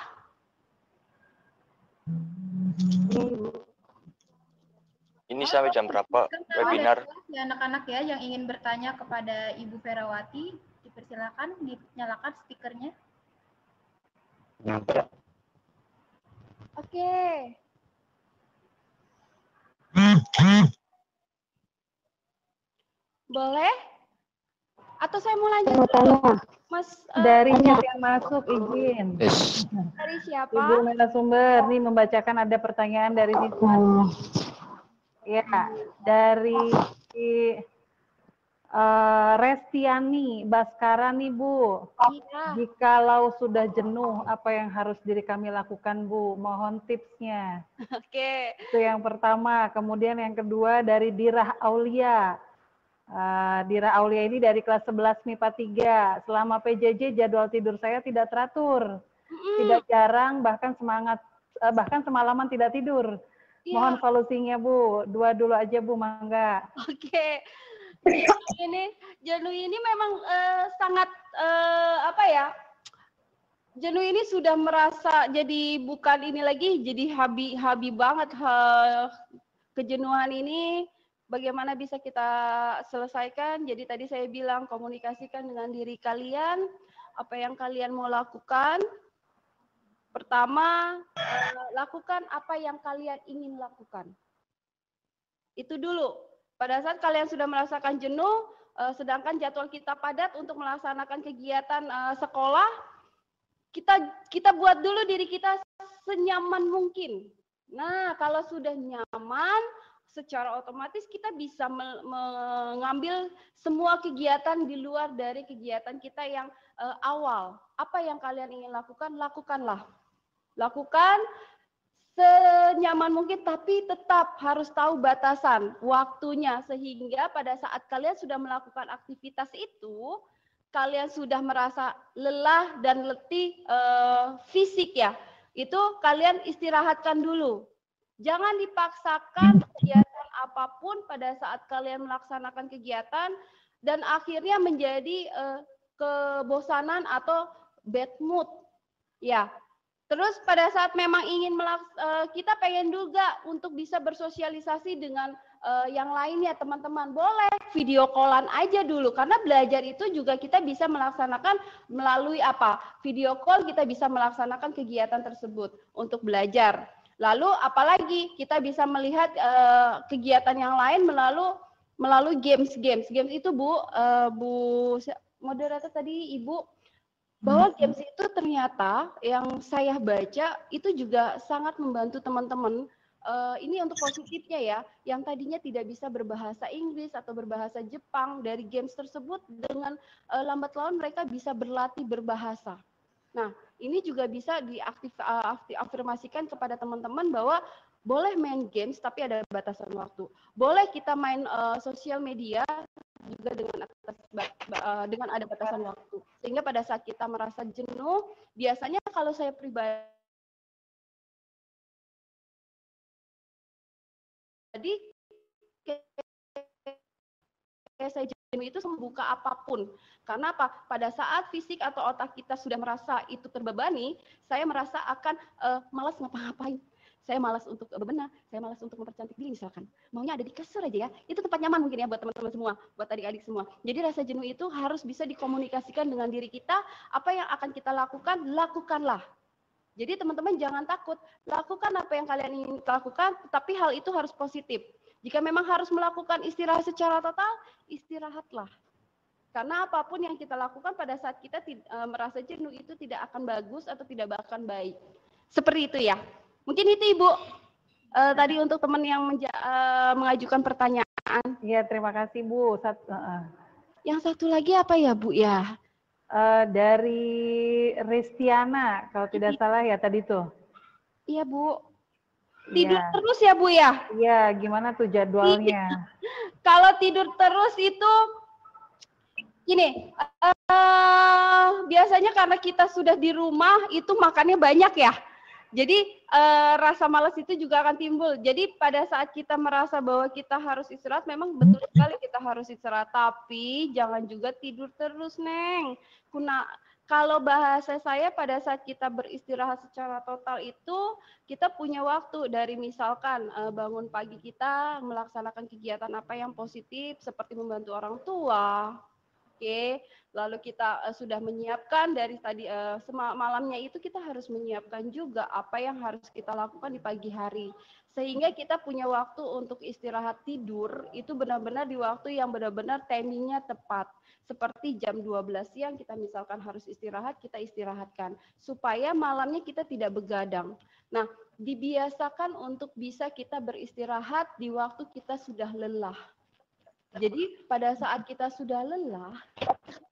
Ini sampai jam berapa webinar? Ya, anak-anak ya yang ingin bertanya kepada Ibu Ferawati, dipersilakan dinyalakan speakernya. Nyampe. Oke. Boleh? Atau saya mau lanjut dulu? Mas, dari chat yang masuk, izin. Dari siapa? Ibu narasumber, nih membacakan ada pertanyaan dari siswa. Ya, dari Restiani Baskara nih Bu. Iya. Jikalau sudah jenuh, apa yang harus diri kami lakukan Bu? Mohon tipsnya. Oke. Itu yang pertama. Kemudian yang kedua dari Dirah Aulia. Dira Aulia ini dari kelas 11 MIPA 3. Selama PJJ jadwal tidur saya tidak teratur. Tidak jarang, bahkan semalaman tidak tidur. Mohon solusinya Bu. Dua dulu aja Bu, mangga. Oke. Jenuh ini memang sangat jenuh ini sudah merasa jadi bukan ini lagi, jadi habi banget kejenuhan ini. Bagaimana bisa kita selesaikan? Jadi tadi saya bilang komunikasikan dengan diri kalian, apa yang kalian mau lakukan. Pertama, lakukan apa yang kalian ingin lakukan. Itu dulu. Pada saat kalian sudah merasakan jenuh, sedangkan jadwal kita padat untuk melaksanakan kegiatan sekolah, kita buat dulu diri kita senyaman mungkin. Nah, kalau sudah nyaman, secara otomatis kita bisa mengambil semua kegiatan di luar dari kegiatan kita yang awal. Apa yang kalian ingin lakukan, lakukanlah. Lakukan senyaman mungkin, tapi tetap harus tahu batasan waktunya, sehingga pada saat kalian sudah melakukan aktivitas itu, kalian sudah merasa lelah dan letih fisik ya, itu kalian istirahatkan dulu. Jangan dipaksakan kegiatan apapun pada saat kalian melaksanakan kegiatan dan akhirnya menjadi kebosanan atau bad mood. Ya. Terus pada saat memang ingin kita pengen juga untuk bisa bersosialisasi dengan yang lainnya, teman-teman, boleh video callan aja dulu, karena belajar itu juga kita bisa melaksanakan melalui apa? Video call kita bisa melaksanakan kegiatan tersebut untuk belajar. Lalu apalagi kita bisa melihat kegiatan yang lain melalui games. Games itu Bu moderator tadi Ibu, bahwa games itu ternyata yang saya baca itu juga sangat membantu teman-teman. Ini untuk positifnya ya, yang tadinya tidak bisa berbahasa Inggris atau berbahasa Jepang, dari games tersebut dengan lambat laun mereka bisa berlatih berbahasa. Nah, ini juga bisa diafirmasikan kepada teman-teman bahwa boleh main games tapi ada batasan waktu. Boleh kita main sosial media juga dengan ada batasan waktu. Sehingga pada saat kita merasa jenuh, biasanya kalau saya pribadi saya jenuh itu membuka apapun. Karena apa? Pada saat fisik atau otak kita sudah merasa itu terbebani, saya merasa akan malas ngapa-ngapain. Saya malas untuk bebenah, saya malas untuk mempercantik diri misalkan. Maunya ada di kasur aja ya. Itu tempat nyaman mungkin ya buat teman-teman semua, buat adik-adik semua. Jadi rasa jenuh itu harus bisa dikomunikasikan dengan diri kita. Apa yang akan kita lakukan, lakukanlah. Jadi teman-teman jangan takut, lakukan apa yang kalian ingin lakukan, tapi hal itu harus positif. Jika memang harus melakukan istirahat secara total, istirahatlah. Karena apapun yang kita lakukan pada saat kita merasa jenuh itu tidak akan bagus atau tidak akan baik. Seperti itu ya. Mungkin itu Ibu tadi untuk teman yang mengajukan pertanyaan. Iya, terima kasih Bu. Yang satu lagi apa ya Bu ya? Dari Restiana, kalau tidak salah ya tadi tuh. Iya Bu. Tidur terus ya Bu ya? Iya, gimana tuh jadwalnya? Kalau tidur terus itu gini, biasanya karena kita sudah di rumah itu makannya banyak ya. Jadi rasa malas itu juga akan timbul. Jadi pada saat kita merasa bahwa kita harus istirahat, memang betul sekali kita harus istirahat. Tapi jangan juga tidur terus, Neng. Kalau bahasa saya pada saat kita beristirahat secara total itu, kita punya waktu dari misalkan bangun pagi kita melaksanakan kegiatan apa yang positif, seperti membantu orang tua, Oke, lalu kita sudah menyiapkan dari tadi malamnya itu kita harus menyiapkan juga apa yang harus kita lakukan di pagi hari. Sehingga kita punya waktu untuk istirahat tidur itu benar-benar di waktu yang benar-benar timingnya tepat. Seperti jam 12 siang kita misalkan harus istirahat, kita istirahatkan. Supaya malamnya kita tidak begadang. Nah, dibiasakan untuk bisa kita beristirahat di waktu kita sudah lelah. Jadi pada saat kita sudah lelah,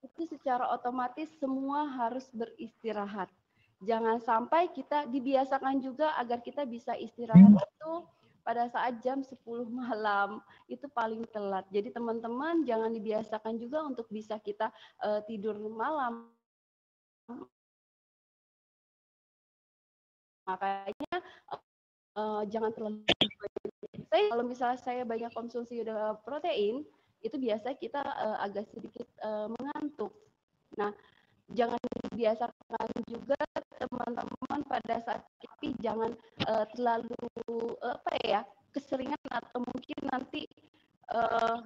itu secara otomatis semua harus beristirahat. Jangan sampai kita dibiasakan juga agar kita bisa istirahat itu pada saat jam 10 malam, itu paling telat. Jadi teman-teman jangan dibiasakan juga untuk bisa kita tidur malam. Makanya jangan terlalu kalau misalnya saya banyak konsumsi protein, itu biasa kita agak sedikit mengantuk. Nah, jangan dibiasakan juga teman-teman pada saat tapi jangan terlalu keseringan atau mungkin nanti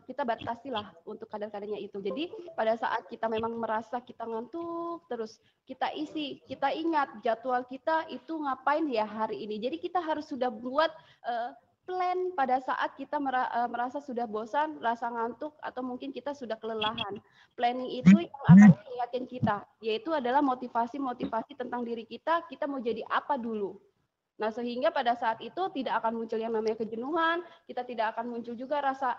kita batasilah untuk kadar-kadarnya itu. Jadi pada saat kita memang merasa kita ngantuk terus kita ingat jadwal kita itu ngapain ya hari ini. Jadi kita harus sudah buat plan pada saat kita merasa sudah bosan, rasa ngantuk, atau mungkin kita sudah kelelahan. Planning itu yang akan mengingatkan kita, yaitu adalah motivasi-motivasi tentang diri kita mau jadi apa dulu. Nah, sehingga pada saat itu tidak akan muncul yang namanya kejenuhan, kita tidak akan muncul juga rasa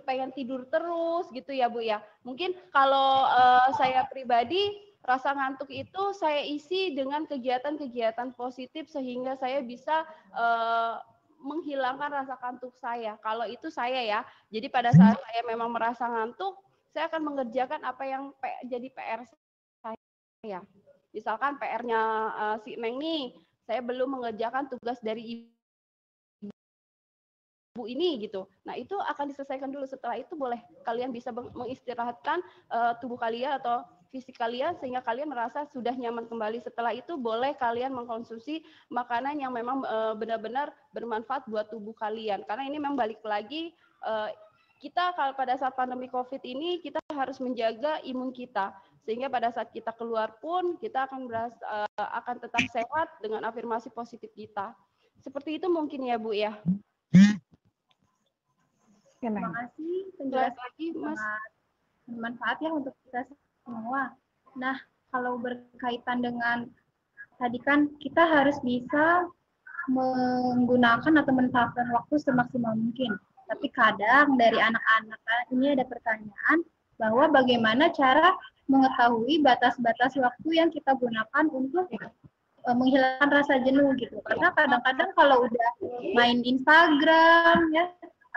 pengen tidur terus gitu ya Bu ya. Mungkin kalau saya pribadi, rasa ngantuk itu saya isi dengan kegiatan-kegiatan positif sehingga saya bisa menghilangkan rasa kantuk saya. Kalau itu saya ya. Jadi pada saat saya memang merasa ngantuk, saya akan mengerjakan apa yang jadi PR saya. Misalkan PR-nya si Neng nih, saya belum mengerjakan tugas dari ibu ini gitu. Nah, itu akan diselesaikan dulu. Setelah itu boleh kalian bisa mengistirahatkan tubuh kalian atau fisik kalian sehingga kalian merasa sudah nyaman kembali. Setelah itu boleh kalian mengkonsumsi makanan yang memang benar-benar bermanfaat buat tubuh kalian. Karena ini memang balik lagi kita kalau pada saat pandemi COVID ini kita harus menjaga imun kita sehingga pada saat kita keluar pun kita akan tetap sehat dengan afirmasi positif kita. Seperti itu mungkin ya Bu ya. Terima kasih penjelasan Mas. Bermanfaat ya untuk kita semua. Nah, kalau berkaitan dengan tadi kan kita harus bisa menggunakan atau memanfaatkan waktu semaksimal mungkin. Tapi kadang dari anak-anak ini ada pertanyaan bahwa bagaimana cara mengetahui batas-batas waktu yang kita gunakan untuk menghilangkan rasa jenuh gitu. Karena kadang-kadang kalau udah main Instagram ya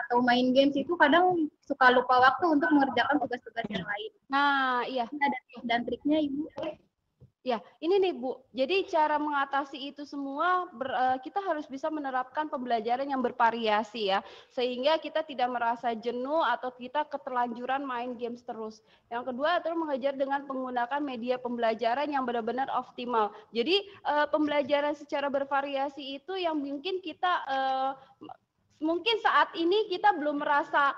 atau main games itu kadang suka lupa waktu untuk mengerjakan tugas-tugas yang lain. Nah, iya. Ada tips dan triknya Ibu. Ya, ini nih Bu. Jadi cara mengatasi itu semua kita harus bisa menerapkan pembelajaran yang bervariasi ya, sehingga kita tidak merasa jenuh atau kita keterlanjuran main games terus. Yang kedua adalah mengajar dengan menggunakan media pembelajaran yang benar-benar optimal. Jadi pembelajaran secara bervariasi itu yang mungkin kita mungkin saat ini kita belum merasa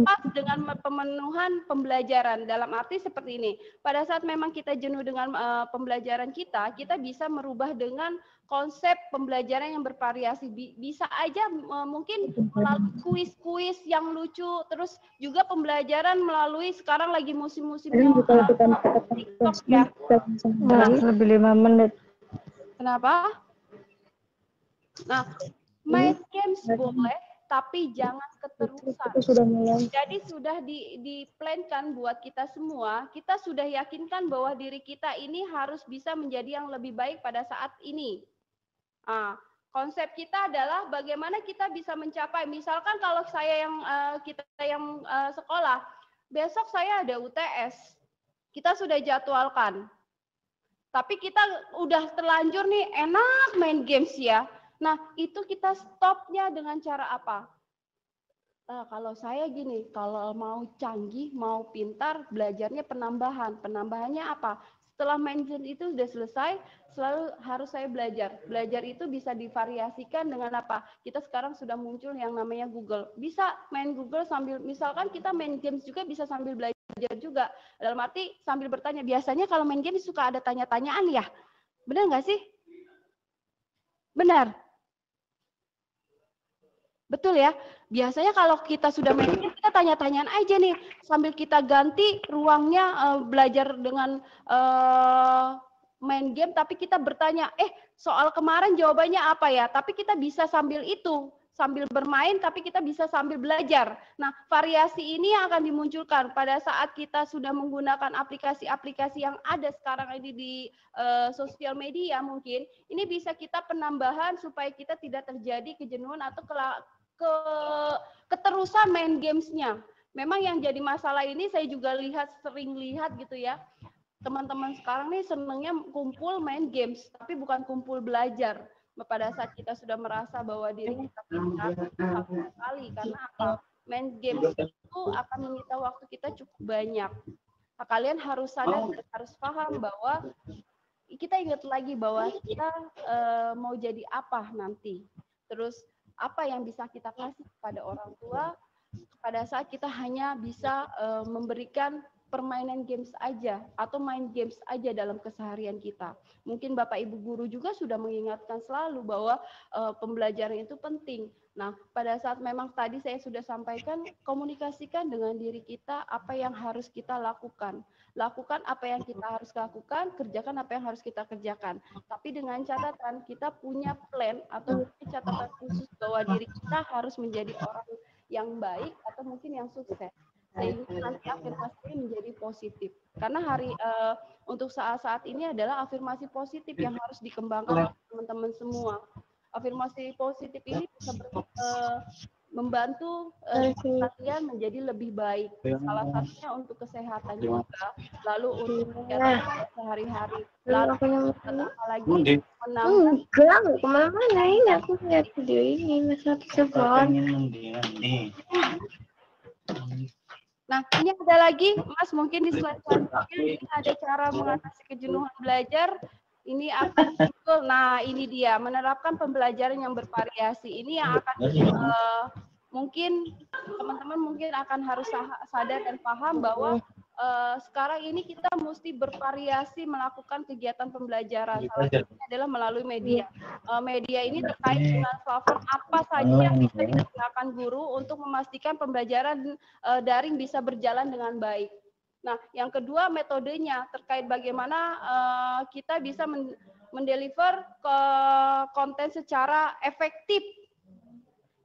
pas dengan pemenuhan pembelajaran. Dalam arti seperti ini, pada saat memang kita jenuh dengan pembelajaran kita bisa merubah dengan konsep pembelajaran yang bervariasi. Bisa aja mungkin melalui kuis-kuis yang lucu, terus juga pembelajaran melalui sekarang lagi musim-musimnya TikTok ya. Lebih 5 menit. Kenapa? Nah, main games boleh, tapi jangan keterusan. Jadi sudah di-plan-kan buat kita semua, kita sudah yakinkan bahwa diri kita ini harus bisa menjadi yang lebih baik pada saat ini. Konsep kita adalah bagaimana kita bisa mencapai, misalkan kalau saya yang sekolah, besok saya ada UTS, kita sudah jadwalkan. Tapi kita udah terlanjur nih, enak main games ya. Nah, itu kita stopnya dengan cara apa? Kalau saya gini, kalau mau canggih, mau pintar, belajarnya penambahan. Penambahannya apa? Setelah main game itu sudah selesai, selalu harus saya belajar. Belajar itu bisa divariasikan dengan apa? Kita sekarang sudah muncul yang namanya Google. Bisa main Google sambil, misalkan kita main games juga bisa sambil belajar. belajar juga. Dalam arti sambil bertanya. Biasanya kalau main game suka ada tanya-tanyaan ya. Benar nggak sih? Benar. Betul ya. Biasanya kalau kita sudah main game, kita tanya-tanyaan aja nih. Sambil kita ganti ruangnya belajar dengan main game, tapi kita bertanya, soal kemarin jawabannya apa ya? Tapi kita bisa sambil itu. Sambil bermain, tapi kita bisa sambil belajar. Nah, variasi ini yang akan dimunculkan pada saat kita sudah menggunakan aplikasi-aplikasi yang ada sekarang ini di sosial media mungkin. Ini bisa kita penambahan supaya kita tidak terjadi kejenuhan atau keterusan main gamesnya. Memang yang jadi masalah ini saya juga sering lihat gitu ya. Teman-teman sekarang nih senengnya kumpul main games, tapi bukan kumpul belajar. Pada saat kita sudah merasa bahwa diri kita pintar sekali, karena apa? Main games itu akan menyita waktu kita cukup banyak. Nah, kalian harus sadar dan harus paham bahwa kita ingat lagi bahwa kita mau jadi apa nanti. Terus apa yang bisa kita kasih kepada orang tua pada saat kita hanya bisa memberikan permainan games aja atau main games aja dalam keseharian kita. Mungkin Bapak Ibu guru juga sudah mengingatkan selalu bahwa pembelajaran itu penting. Nah, pada saat memang tadi saya sudah sampaikan, komunikasikan dengan diri kita apa yang harus kita lakukan. Lakukan apa yang kita harus lakukan, kerjakan apa yang harus kita kerjakan. Tapi dengan catatan kita punya plan atau catatan khusus bahwa diri kita harus menjadi orang yang baik atau mungkin yang sukses. Sehingga nanti afirmasi menjadi positif. Karena untuk saat-saat ini adalah afirmasi positif yang harus dikembangkan oleh teman-teman semua. Afirmasi positif ini bisa membantu kalian menjadi lebih baik. Salah satunya untuk kesehatan juga, lalu untuk kegiatan sehari-hari. Lalu apalagi menambah kemana-mana ini aku lihat video ini Mas Sebon. Nah, ini ada lagi, Mas, mungkin di slide selanjutnya ini ada cara mengatasi kejenuhan belajar. Ini akan muncul. Nah, ini dia, menerapkan pembelajaran yang bervariasi. Ini yang akan mungkin teman-teman mungkin akan harus sadar dan paham bahwa sekarang ini kita mesti bervariasi melakukan kegiatan pembelajaran. Salah satunya adalah melalui media. Media ini terkait dengan platform apa saja yang bisa digunakan guru untuk memastikan pembelajaran daring bisa berjalan dengan baik. Nah, yang kedua metodenya terkait bagaimana kita bisa mendeliver ke konten secara efektif.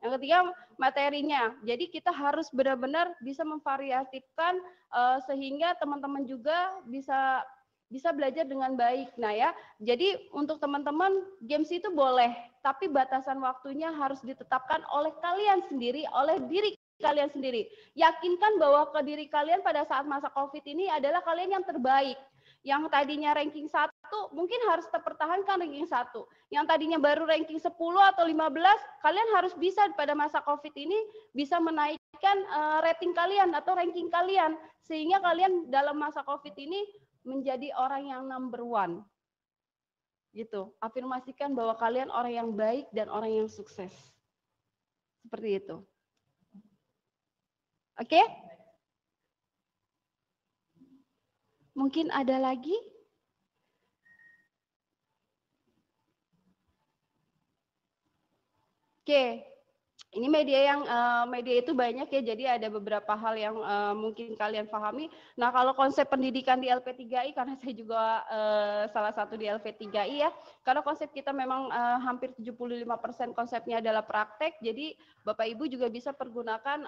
Yang ketiga materinya. Jadi kita harus benar-benar bisa memvariasikan sehingga teman-teman juga bisa belajar dengan baik. Nah ya, jadi untuk teman-teman games itu boleh, tapi batasan waktunya harus ditetapkan oleh kalian sendiri, oleh diri kalian sendiri. Yakinkan bahwa ke diri kalian pada saat masa COVID ini adalah kalian yang terbaik. Yang tadinya ranking 1 mungkin harus terpertahankan ranking 1. Yang tadinya baru ranking 10 atau 15, kalian harus bisa pada masa COVID ini bisa menaikkan rating kalian atau ranking kalian. Sehingga kalian dalam masa COVID ini menjadi orang yang number 1. Gitu. Afirmasikan bahwa kalian orang yang baik dan orang yang sukses. Seperti itu. Oke? Mungkin ada lagi? Oke, ini media itu banyak ya, jadi ada beberapa hal yang mungkin kalian pahami. Nah, kalau konsep pendidikan di LP3I, karena saya juga salah satu di LP3I ya, karena konsep kita memang hampir 75% konsepnya adalah praktek, jadi Bapak Ibu juga bisa pergunakan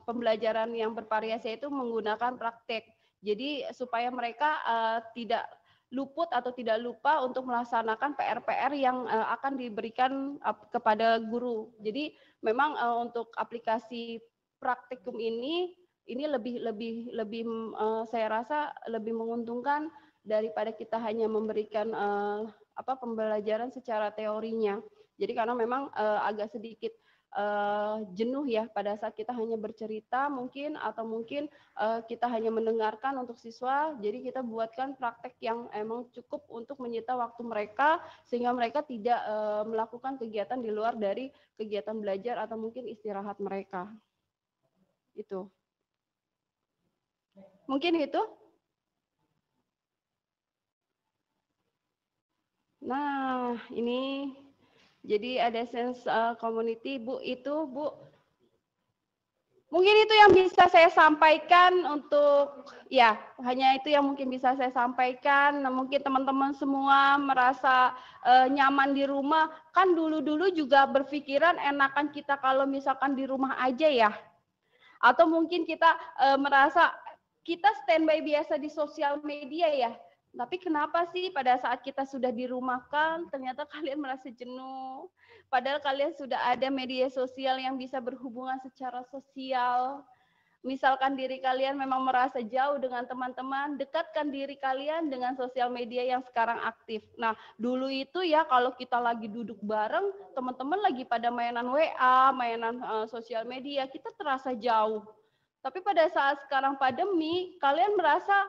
pembelajaran yang bervariasi itu menggunakan praktek. Jadi supaya mereka tidak luput atau tidak lupa untuk melaksanakan PR-PR yang akan diberikan kepada guru. Jadi memang untuk aplikasi praktikum ini lebih saya rasa lebih menguntungkan daripada kita hanya memberikan pembelajaran secara teorinya. Jadi karena memang agak sedikit jenuh ya pada saat kita hanya bercerita mungkin atau mungkin kita hanya mendengarkan untuk siswa, jadi kita buatkan praktek yang emang cukup untuk menyita waktu mereka sehingga mereka tidak melakukan kegiatan di luar dari kegiatan belajar atau mungkin istirahat mereka. Itu. Mungkin itu. Nah, ini jadi ada sense community, Bu, itu, Bu. Mungkin itu yang bisa saya sampaikan untuk, ya, hanya itu yang mungkin bisa saya sampaikan. Nah, mungkin teman-teman semua merasa nyaman di rumah. Kan dulu-dulu juga berpikiran enakan kita kalau misalkan di rumah aja ya. Atau mungkin kita merasa kita standby biasa di sosial media ya. Tapi kenapa sih pada saat kita sudah dirumahkan, ternyata kalian merasa jenuh. Padahal kalian sudah ada media sosial yang bisa berhubungan secara sosial. Misalkan diri kalian memang merasa jauh dengan teman-teman, dekatkan diri kalian dengan sosial media yang sekarang aktif. Nah, dulu itu ya kalau kita lagi duduk bareng, teman-teman lagi pada mainan WA, mainan sosial media, kita terasa jauh. Tapi pada saat sekarang pandemi, kalian merasa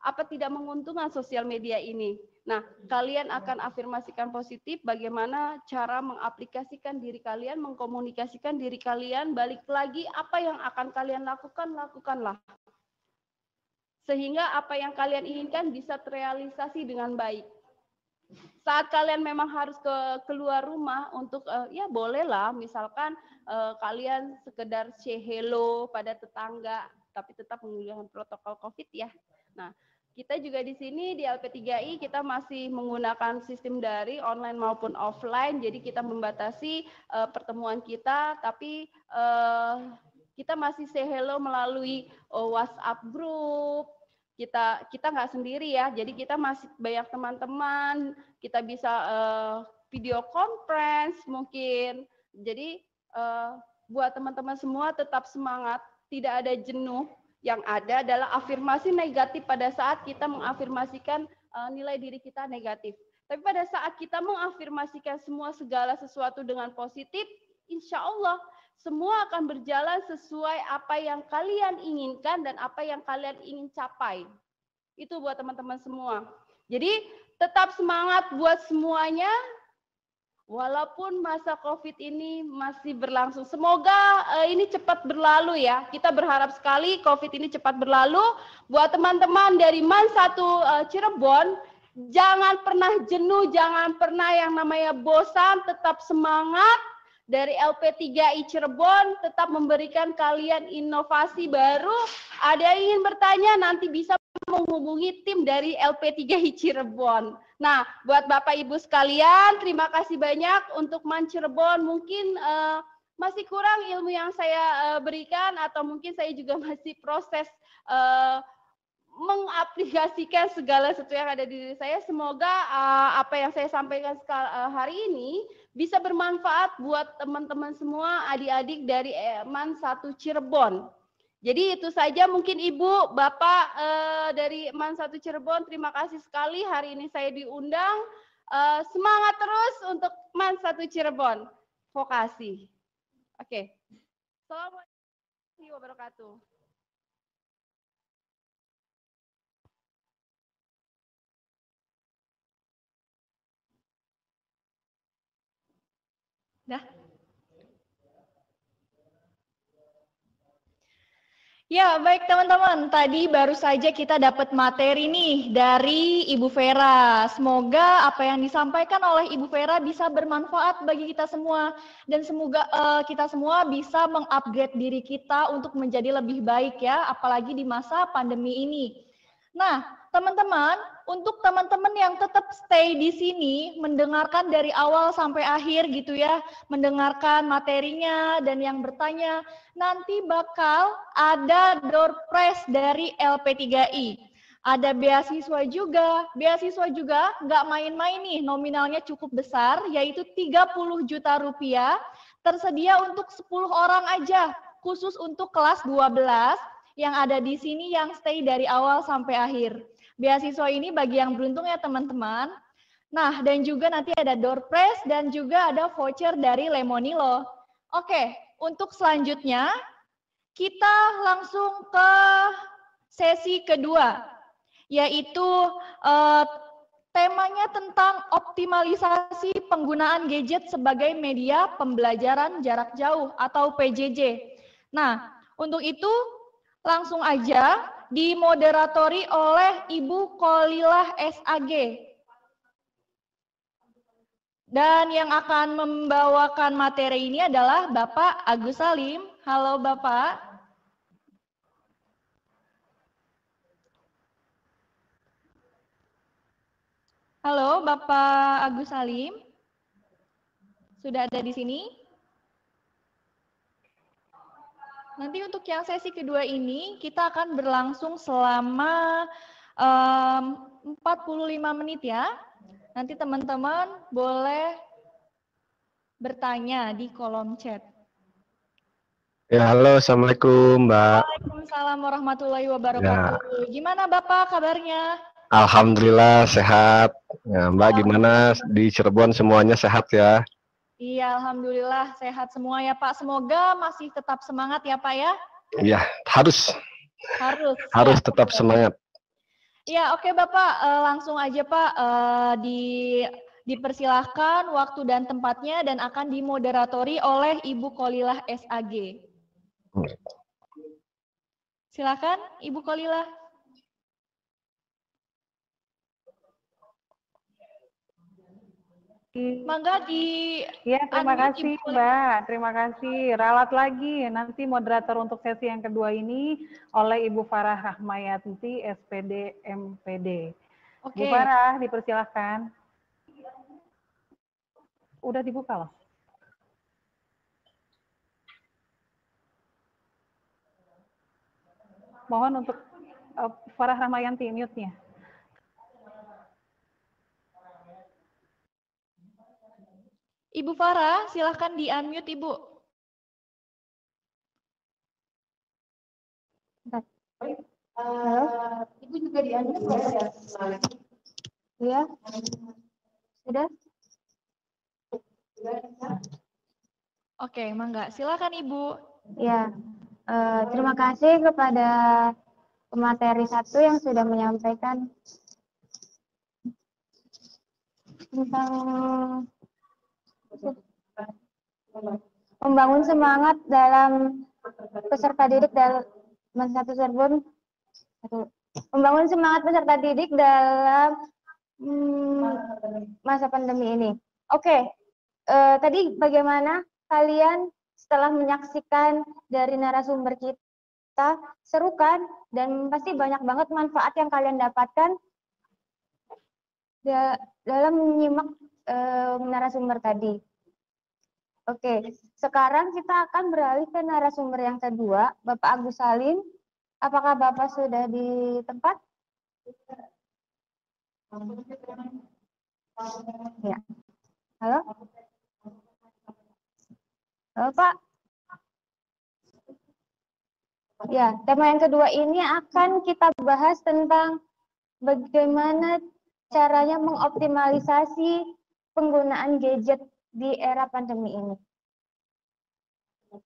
apa tidak menguntungkan sosial media ini. Nah, kalian akan afirmasikan positif bagaimana cara mengaplikasikan diri kalian, mengkomunikasikan diri kalian, balik lagi apa yang akan kalian lakukan, lakukanlah. Sehingga apa yang kalian inginkan bisa terrealisasi dengan baik. Saat kalian memang harus keluar rumah untuk, ya bolehlah, misalkan kalian sekedar say hello pada tetangga, tapi tetap menggunakan protokol COVID ya. Nah, kita juga di sini di LP3I kita masih menggunakan sistem dari online maupun offline, jadi kita membatasi pertemuan kita, tapi kita masih say hello melalui WhatsApp group. Kita nggak sendiri ya, jadi kita masih banyak teman-teman, kita bisa video conference mungkin. Jadi buat teman-teman semua tetap semangat, tidak ada jenuh. Yang ada adalah afirmasi negatif pada saat kita mengafirmasikan nilai diri kita negatif. Tapi pada saat kita mengafirmasikan segala sesuatu dengan positif, insya Allah semua akan berjalan sesuai apa yang kalian inginkan dan apa yang kalian ingin capai. Itu buat teman-teman semua. Jadi tetap semangat buat semuanya. Walaupun masa COVID ini masih berlangsung, semoga ini cepat berlalu ya. Kita berharap sekali COVID ini cepat berlalu. Buat teman-teman dari MAN 1 Cirebon, jangan pernah jenuh, jangan pernah yang namanya bosan, tetap semangat. Dari LP3I Cirebon tetap memberikan kalian inovasi baru. Ada yang ingin bertanya, nanti bisa menghubungi tim dari LP3I Cirebon. Nah, buat Bapak Ibu sekalian, terima kasih banyak untuk MAN Cirebon. Mungkin masih kurang ilmu yang saya berikan, atau mungkin saya juga masih proses mengaplikasikan segala sesuatu yang ada di diri saya. Semoga apa yang saya sampaikan hari ini bisa bermanfaat buat teman-teman semua, adik-adik dari MAN 1 Cirebon. Jadi itu saja mungkin Ibu, Bapak dari MAN 1 Cirebon, terima kasih sekali hari ini saya diundang. Semangat terus untuk MAN 1 Cirebon. Vokasi. Oke. Assalamualaikum warahmatullahi wabarakatuh. Dah. Ya, baik teman-teman. Tadi baru saja kita dapat materi nih dari Ibu Vera. Semoga apa yang disampaikan oleh Ibu Vera bisa bermanfaat bagi kita semua. Dan semoga kita semua bisa mengupgrade diri kita untuk menjadi lebih baik ya, apalagi di masa pandemi ini. Nah, teman-teman, untuk teman-teman yang tetap stay di sini, mendengarkan dari awal sampai akhir gitu ya, mendengarkan materinya dan yang bertanya, nanti bakal ada door prize dari LP3I. Ada beasiswa juga nggak main-main nih, nominalnya cukup besar, yaitu 30 juta rupiah, tersedia untuk 10 orang aja, khusus untuk kelas 12, yang ada di sini yang stay dari awal sampai akhir. Beasiswa ini bagi yang beruntung ya teman-teman. Nah, dan juga nanti ada door prize dan juga ada voucher dari Lemonilo. Oke, untuk selanjutnya kita langsung ke sesi kedua, yaitu temanya tentang optimalisasi penggunaan gadget sebagai media pembelajaran jarak jauh atau PJJ. Nah, untuk itu langsung aja dimoderatori oleh Ibu Kholilah SAG. Dan yang akan membawakan materi ini adalah Bapak Agus Salim. Halo Bapak. Halo Bapak Agus Salim. Sudah ada di sini? Nanti untuk yang sesi kedua ini kita akan berlangsung selama 45 menit ya. Nanti teman-teman boleh bertanya di kolom chat. Ya, halo, Assalamualaikum, Mbak. Waalaikumsalam warahmatullahi wabarakatuh. Gimana Bapak kabarnya? Alhamdulillah sehat. Ya, Mbak, gimana di Cirebon semuanya sehat ya? Iya, Alhamdulillah sehat semua ya Pak. Semoga masih tetap semangat ya Pak ya. Iya, harus ya, tetap semangat. Ya, oke Bapak, langsung aja Pak, dipersilahkan waktu dan tempatnya dan akan dimoderatori oleh Ibu Kholilah SAG. Silakan Ibu Kholilah. Mangga di. Ya, terima kasih Mbak, terima kasih. Ralat lagi, nanti moderator untuk sesi yang kedua ini oleh Ibu Farah Rahmayanti, SPD MPD. Oke. Bu Farah, dipersilahkan. Udah dibuka loh. Mohon untuk Farah Rahmayanti, mute-nya. Ibu Farah, silahkan di-unmute Ibu. Halo, Ibu juga di-unmute ya? Iya, sudah? Oke, mangga. Silakan Ibu. Ya, terima kasih kepada pemateri 1 yang sudah menyampaikan tentang membangun semangat dalam peserta didik dalam satu Cirebon. Membangun semangat peserta didik dalam masa pandemi ini. Oke, tadi bagaimana kalian setelah menyaksikan dari narasumber kita, seru kan? Dan pasti banyak banget manfaat yang kalian dapatkan dalam menyimak narasumber tadi. Oke, sekarang kita akan beralih ke narasumber yang kedua, Bapak Agus Salim. Apakah Bapak sudah di tempat? Ya. Halo? Halo, Pak. Ya, tema yang kedua ini akan kita bahas tentang bagaimana caranya mengoptimalisasi penggunaan gadget di era pandemi ini.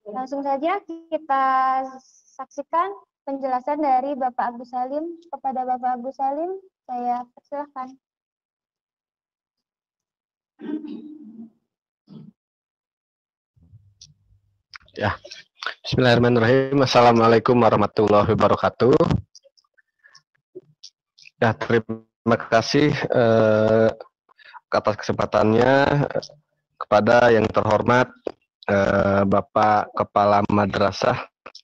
Langsung saja kita saksikan penjelasan dari Bapak Agus Salim. Kepada Bapak Agus Salim, saya persilahkan. Ya, Bismillahirrahmanirrahim. Assalamualaikum warahmatullahi wabarakatuh. Ya, terima kasih atas kesempatannya kepada yang terhormat Bapak Kepala Madrasah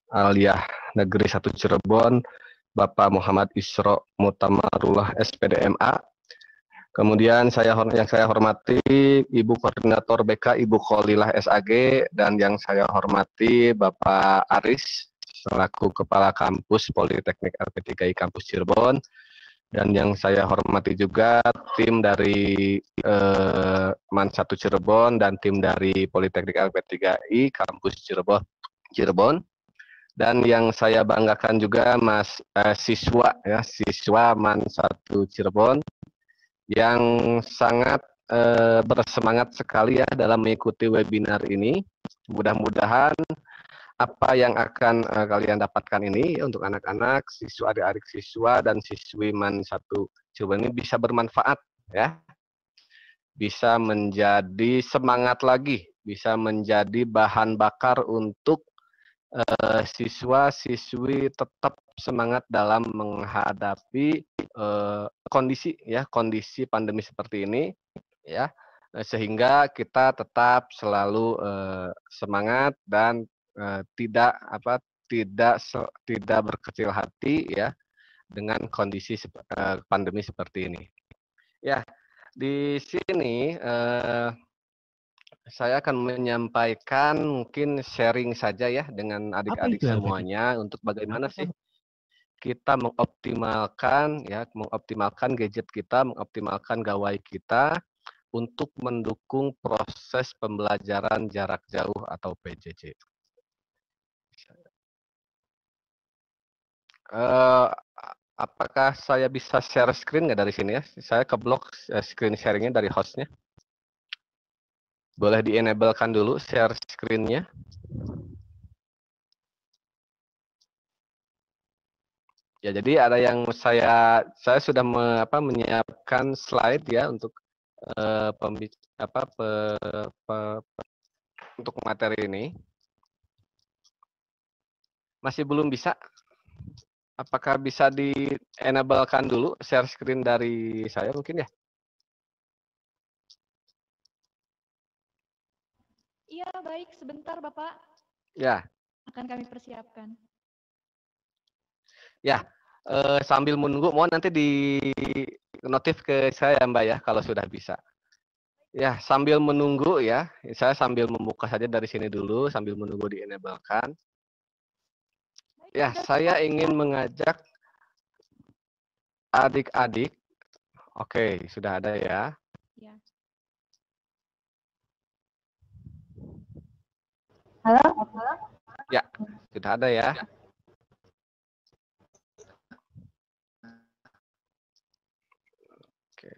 Aliyah Negeri 1 Cirebon, Bapak Muhammad Isro Mutamarullah SPD MA. Kemudian yang saya hormati Ibu Koordinator BK Ibu Kholilah SAG, dan yang saya hormati Bapak Aris selaku Kepala Kampus Politeknik LP3I Kampus Cirebon. Dan yang saya hormati juga tim dari MAN 1 Cirebon dan tim dari Politeknik LP3I Kampus Cirebon. Dan yang saya banggakan juga siswa MAN 1 Cirebon yang sangat bersemangat sekali ya dalam mengikuti webinar ini. Mudah-mudahan apa yang akan kalian dapatkan ini untuk anak-anak, siswa, adik-adik siswa, dan siswi MAN 1 Cirebon ini bisa bermanfaat ya. Bisa menjadi semangat lagi, bisa menjadi bahan bakar untuk siswa-siswi tetap semangat dalam menghadapi kondisi pandemi seperti ini, ya, sehingga kita tetap selalu semangat dan tidak berkecil hati, ya, dengan kondisi pandemi seperti ini. Ya, di sini saya akan menyampaikan mungkin sharing saja ya dengan adik-adik semuanya untuk bagaimana sih kita mengoptimalkan gadget kita, mengoptimalkan gawai kita untuk mendukung proses pembelajaran jarak jauh atau PJJ. Apakah saya bisa share screen nggak dari sini ya? Saya keblok screen sharingnya dari hostnya. Boleh di-enablekan dulu share screen-nya. Ya, jadi ada yang saya sudah menyiapkan slide ya untuk untuk materi ini. Masih belum bisa? Apakah bisa di-enablekan dulu share screen dari saya mungkin ya? Iya, baik. Sebentar, Bapak. Ya. Akan kami persiapkan. Ya, sambil menunggu, mohon nanti di notif ke saya Mbak ya, kalau sudah bisa. Ya, sambil menunggu ya, saya sambil membuka saja dari sini dulu, sambil menunggu di-enablekan. Ya, saya ingin mengajak adik-adik. Oke, sudah ada ya. Ya. Halo? Ya, sudah ada ya. Oke.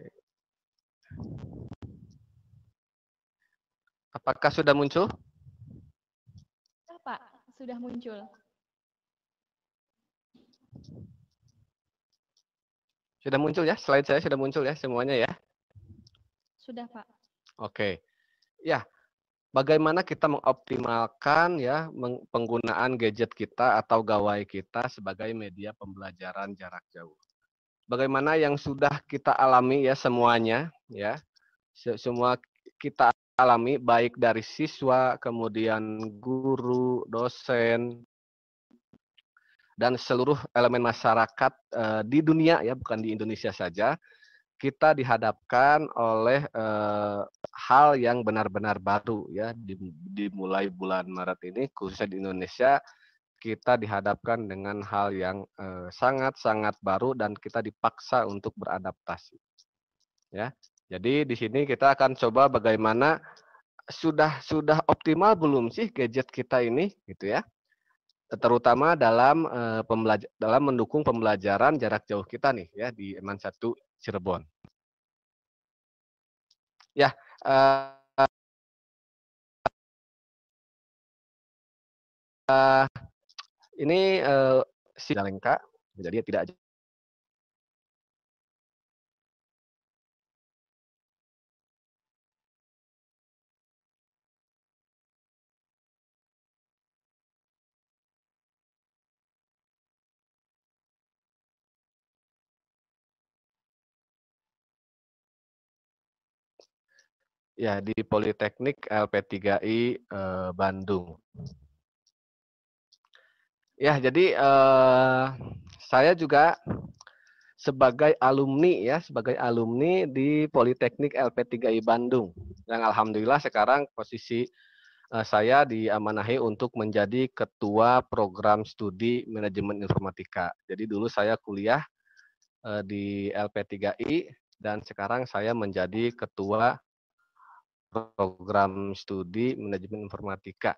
Apakah sudah muncul? Ya, Pak, sudah muncul. Sudah muncul ya, slide saya sudah muncul ya semuanya ya. Sudah, Pak. Oke. Ya, bagaimana kita mengoptimalkan ya penggunaan gadget kita atau gawai kita sebagai media pembelajaran jarak jauh. Bagaimana yang sudah kita alami ya semuanya ya. Semua kita alami baik dari siswa, kemudian guru, dosen, dan seluruh elemen masyarakat di dunia ya, bukan di Indonesia saja. Kita dihadapkan oleh hal yang benar-benar baru ya, dimulai bulan Maret ini khususnya di Indonesia kita dihadapkan dengan hal yang sangat-sangat baru dan kita dipaksa untuk beradaptasi ya. Jadi di sini kita akan coba bagaimana sudah optimal belum sih gadget kita ini gitu ya, terutama dalam mendukung pembelajaran jarak jauh kita nih ya di MAN 1 Cirebon. Ya, ini si Jalengka, jadi tidak ya di Politeknik LP3I Bandung. Ya, jadi saya juga sebagai alumni di Politeknik LP3I Bandung. Yang alhamdulillah sekarang posisi saya diamanahi untuk menjadi ketua program studi manajemen informatika. Jadi dulu saya kuliah di LP3I dan sekarang saya menjadi ketua program studi manajemen informatika.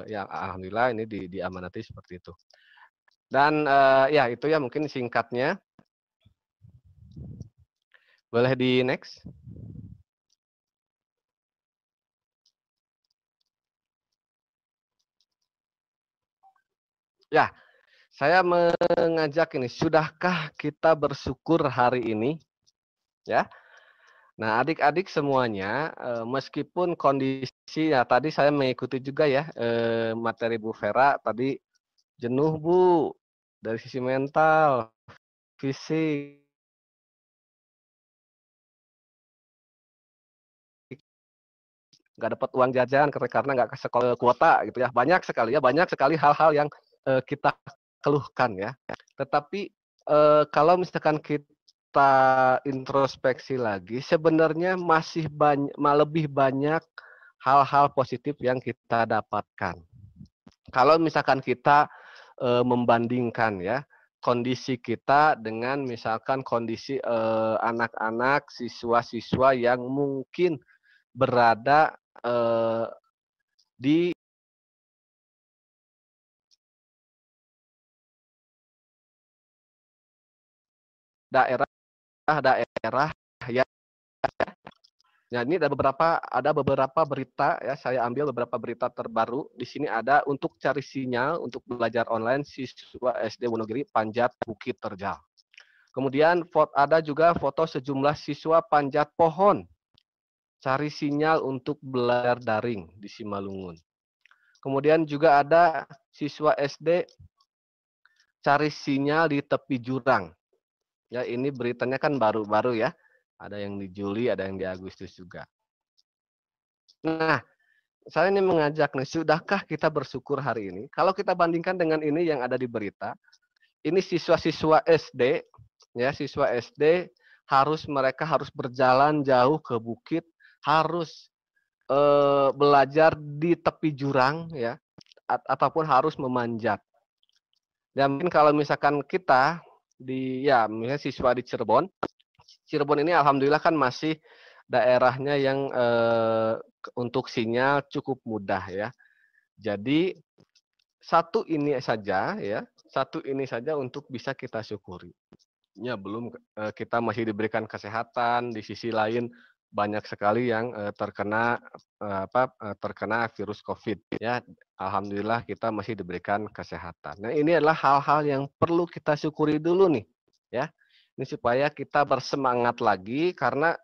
Yang alhamdulillah ini diamanati seperti itu. Dan ya itu ya mungkin singkatnya. Boleh di next. Ya, saya mengajak ini, sudahkah kita bersyukur hari ini? Ya, Nah, adik-adik semuanya, meskipun kondisi, ya tadi saya mengikuti juga ya materi Bu Vera tadi, jenuh Bu, dari sisi mental, fisik, nggak dapat uang jajan karena nggak ke sekolah kuota gitu ya. Banyak sekali hal-hal yang kita keluhkan ya. Tetapi kalau misalkan kita introspeksi lagi, sebenarnya masih lebih banyak hal-hal positif yang kita dapatkan. Kalau misalkan kita membandingkan ya kondisi kita dengan misalkan kondisi anak-anak, siswa-siswa yang mungkin berada di daerah-daerah ya. Nah, ini ada beberapa berita ya, saya ambil beberapa berita terbaru. Di sini ada untuk cari sinyal untuk belajar online siswa SD Wonogiri panjat bukit terjal. Kemudian ada juga foto sejumlah siswa panjat pohon cari sinyal untuk belajar daring di Simalungun. Kemudian juga ada siswa SD cari sinyal di tepi jurang. Ya, ini beritanya kan baru-baru ya. Ada yang di Juli, ada yang di Agustus juga. Nah, saya ini mengajak nih, sudahkah kita bersyukur hari ini? Kalau kita bandingkan dengan ini yang ada di berita, ini siswa-siswa SD, ya siswa SD mereka harus berjalan jauh ke bukit, harus belajar di tepi jurang, ya, ataupun harus memanjat. Ya mungkin kalau misalkan kita misalnya siswa di Cirebon ini alhamdulillah kan masih daerahnya yang untuk sinyal cukup mudah ya. Jadi satu ini saja untuk bisa kita syukuri. Ya belum kita masih diberikan kesehatan, di sisi lain banyak sekali yang terkena virus COVID ya. Alhamdulillah kita masih diberikan kesehatan. Nah, ini adalah hal-hal yang perlu kita syukuri dulu nih ya. Ini supaya kita bersemangat lagi karena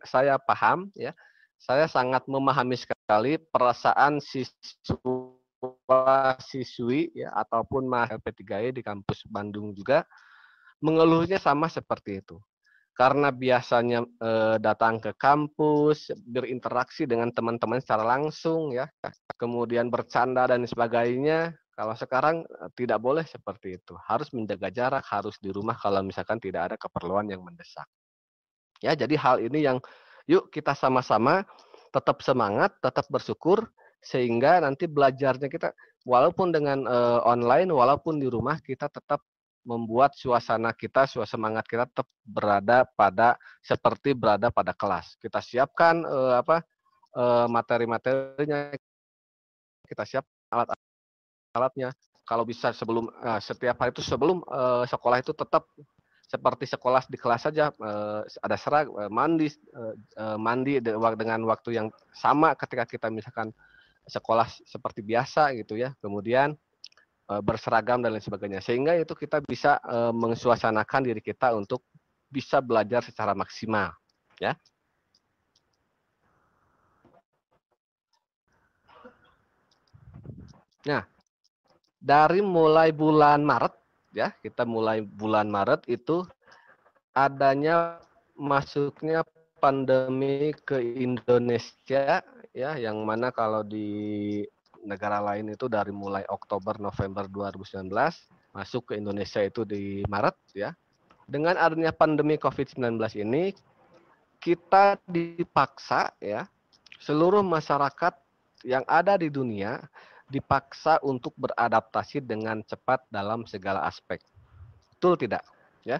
saya paham ya. Saya sangat memahami sekali perasaan siswa-siswi ya ataupun mahasiswa LP3I di kampus Bandung juga mengeluhnya sama seperti itu. Karena biasanya datang ke kampus, berinteraksi dengan teman-teman secara langsung ya, kemudian bercanda dan sebagainya. Kalau sekarang tidak boleh seperti itu. Harus menjaga jarak, harus di rumah kalau misalkan tidak ada keperluan yang mendesak. Ya, jadi hal ini yang yuk kita sama-sama tetap semangat, tetap bersyukur sehingga nanti belajarnya kita walaupun dengan online, walaupun di rumah kita tetap membuat suasana semangat kita tetap seperti berada pada kelas. Kita siapkan materi-materinya, kita siap alat-alatnya. Kalau bisa setiap hari itu sebelum sekolah itu tetap seperti sekolah di kelas saja, ada mandi dengan waktu yang sama ketika kita misalkan sekolah seperti biasa gitu ya. Kemudian berseragam dan lain sebagainya, sehingga itu kita bisa mensuasanakan diri kita untuk bisa belajar secara maksimal ya. Nah, dari mulai bulan Maret ya, kita mulai bulan Maret itu adanya masuknya pandemi ke Indonesia ya, yang mana kalau di negara lain itu dari mulai Oktober November 2019 masuk ke Indonesia itu di Maret ya. Dengan adanya pandemi COVID-19 ini kita dipaksa ya, seluruh masyarakat yang ada di dunia dipaksa untuk beradaptasi dengan cepat dalam segala aspek. Betul tidak? Ya.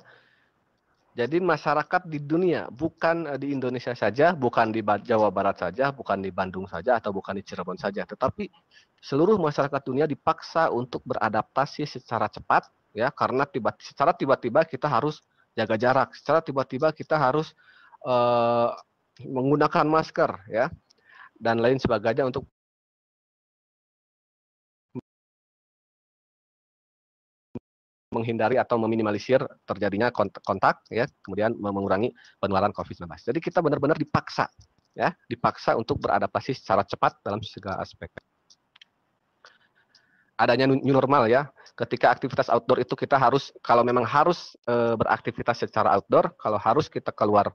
Jadi masyarakat di dunia, bukan di Indonesia saja, bukan di Jawa Barat saja, bukan di Bandung saja, atau bukan di Cirebon saja, tetapi seluruh masyarakat dunia dipaksa untuk beradaptasi secara cepat, ya, karena secara tiba-tiba kita harus jaga jarak, secara tiba-tiba kita harus menggunakan masker, ya, dan lain sebagainya untuk . menghindari atau meminimalisir terjadinya kontak ya, kemudian mengurangi penularan COVID-19. Jadi kita benar-benar dipaksa ya, dipaksa untuk beradaptasi secara cepat dalam segala aspek. Adanya new normal ya, ketika aktivitas outdoor itu kita harus, kalau memang harus beraktivitas secara outdoor, kalau harus kita keluar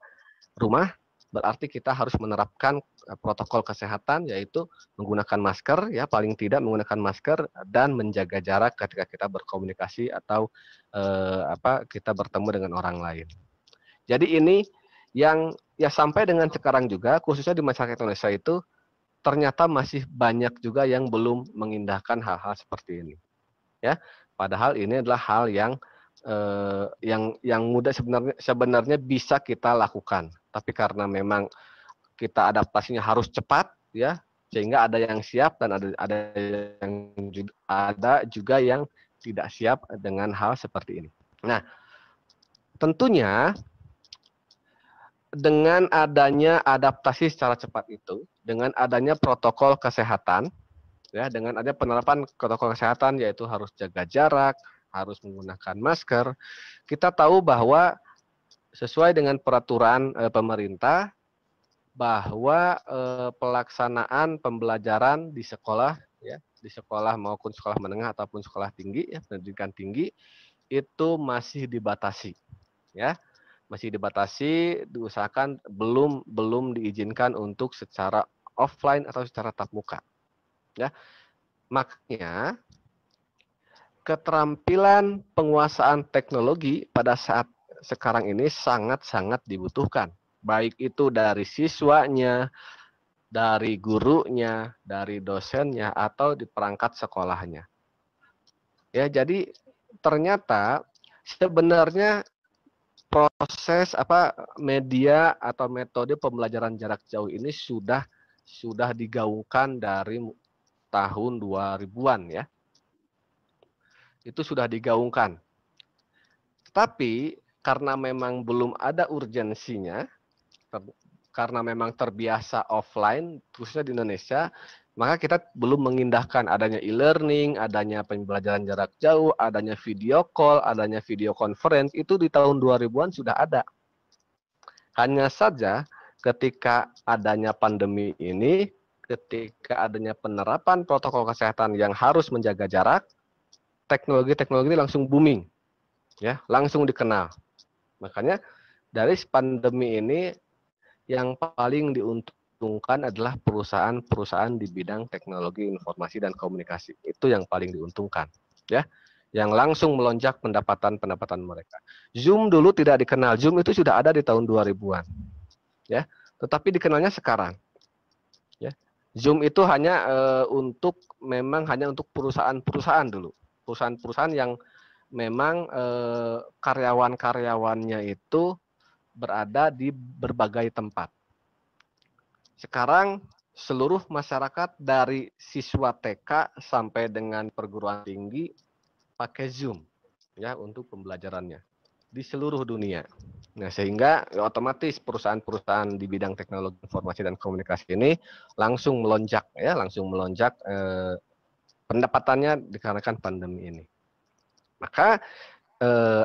rumah, berarti kita harus menerapkan protokol kesehatan, yaitu menggunakan masker ya, paling tidak menggunakan masker dan menjaga jarak ketika kita berkomunikasi atau kita bertemu dengan orang lain. Jadi ini yang ya sampai dengan sekarang juga, khususnya di masyarakat Indonesia itu ternyata masih banyak juga yang belum mengindahkan hal-hal seperti ini. Ya, padahal ini adalah hal yang mudah sebenarnya bisa kita lakukan, tapi karena memang kita adaptasinya harus cepat ya, sehingga ada yang siap dan ada juga yang tidak siap dengan hal seperti ini. Nah, tentunya dengan adanya adaptasi secara cepat itu, dengan adanya protokol kesehatan ya, dengan adanya penerapan protokol kesehatan, yaitu harus jaga jarak, harus menggunakan masker, kita tahu bahwa sesuai dengan peraturan pemerintah bahwa pelaksanaan pembelajaran di sekolah ya, di sekolah maupun sekolah menengah ataupun sekolah tinggi ya, pendidikan tinggi itu masih dibatasi ya, masih dibatasi, diusahakan belum diizinkan untuk secara offline atau secara tatap muka ya. Makanya keterampilan penguasaan teknologi pada saat sekarang ini sangat-sangat dibutuhkan. Baik itu dari siswanya, dari gurunya, dari dosennya, atau di perangkat sekolahnya. Ya, jadi ternyata sebenarnya proses media atau metode pembelajaran jarak jauh ini sudah digaungkan dari tahun 2000-an ya. Itu sudah digaungkan. Tapi karena memang belum ada urgensinya, karena memang terbiasa offline, khususnya di Indonesia, maka kita belum mengindahkan adanya e-learning, adanya pembelajaran jarak jauh, adanya video call, adanya video conference, itu di tahun 2000-an sudah ada. Hanya saja ketika adanya pandemi ini, ketika adanya penerapan protokol kesehatan yang harus menjaga jarak, teknologi-teknologi ini langsung booming, ya, langsung dikenal. Makanya dari pandemi ini yang paling diuntungkan adalah perusahaan-perusahaan di bidang teknologi informasi dan komunikasi. Itu yang paling diuntungkan, ya, yang langsung melonjak pendapatan mereka. Zoom dulu tidak dikenal, Zoom itu sudah ada di tahun 2000-an, ya, tetapi dikenalnya sekarang, ya. Zoom itu hanya memang hanya untuk perusahaan-perusahaan dulu. Perusahaan-perusahaan yang memang karyawan-karyawannya itu berada di berbagai tempat. Sekarang seluruh masyarakat dari siswa TK sampai dengan perguruan tinggi pakai Zoom ya untuk pembelajarannya di seluruh dunia. Nah, sehingga otomatis perusahaan-perusahaan di bidang teknologi informasi dan komunikasi ini langsung melonjak ya, pendapatannya dikarenakan pandemi ini. Maka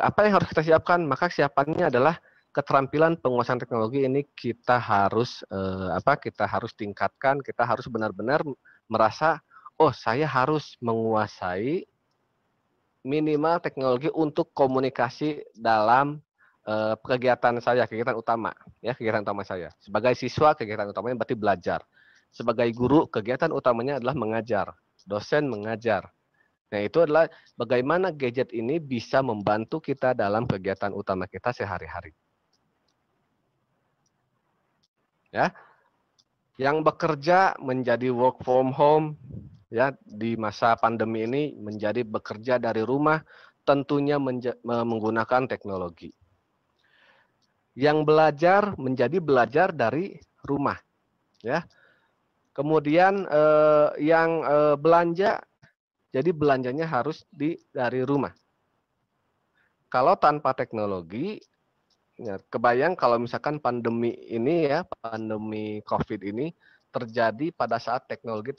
apa yang harus kita siapkan? Maka siapannya adalah keterampilan penguasaan teknologi ini kita harus tingkatkan, kita harus benar-benar merasa, oh saya harus menguasai minimal teknologi untuk komunikasi dalam kegiatan saya, kegiatan utama saya. Sebagai siswa, kegiatan utamanya berarti belajar. Sebagai guru, kegiatan utamanya adalah mengajar. Dosen mengajar. Nah, itu adalah bagaimana gadget ini bisa membantu kita dalam kegiatan utama kita sehari-hari. Ya. Yang bekerja menjadi work from home ya di masa pandemi ini menjadi bekerja dari rumah, tentunya menggunakan teknologi. Yang belajar menjadi belajar dari rumah, ya. Kemudian yang belanja, jadi belanjanya harus dari rumah. Kalau tanpa teknologi, ya, kebayang kalau misalkan pandemi ini ya, pandemi COVID ini terjadi pada saat teknologi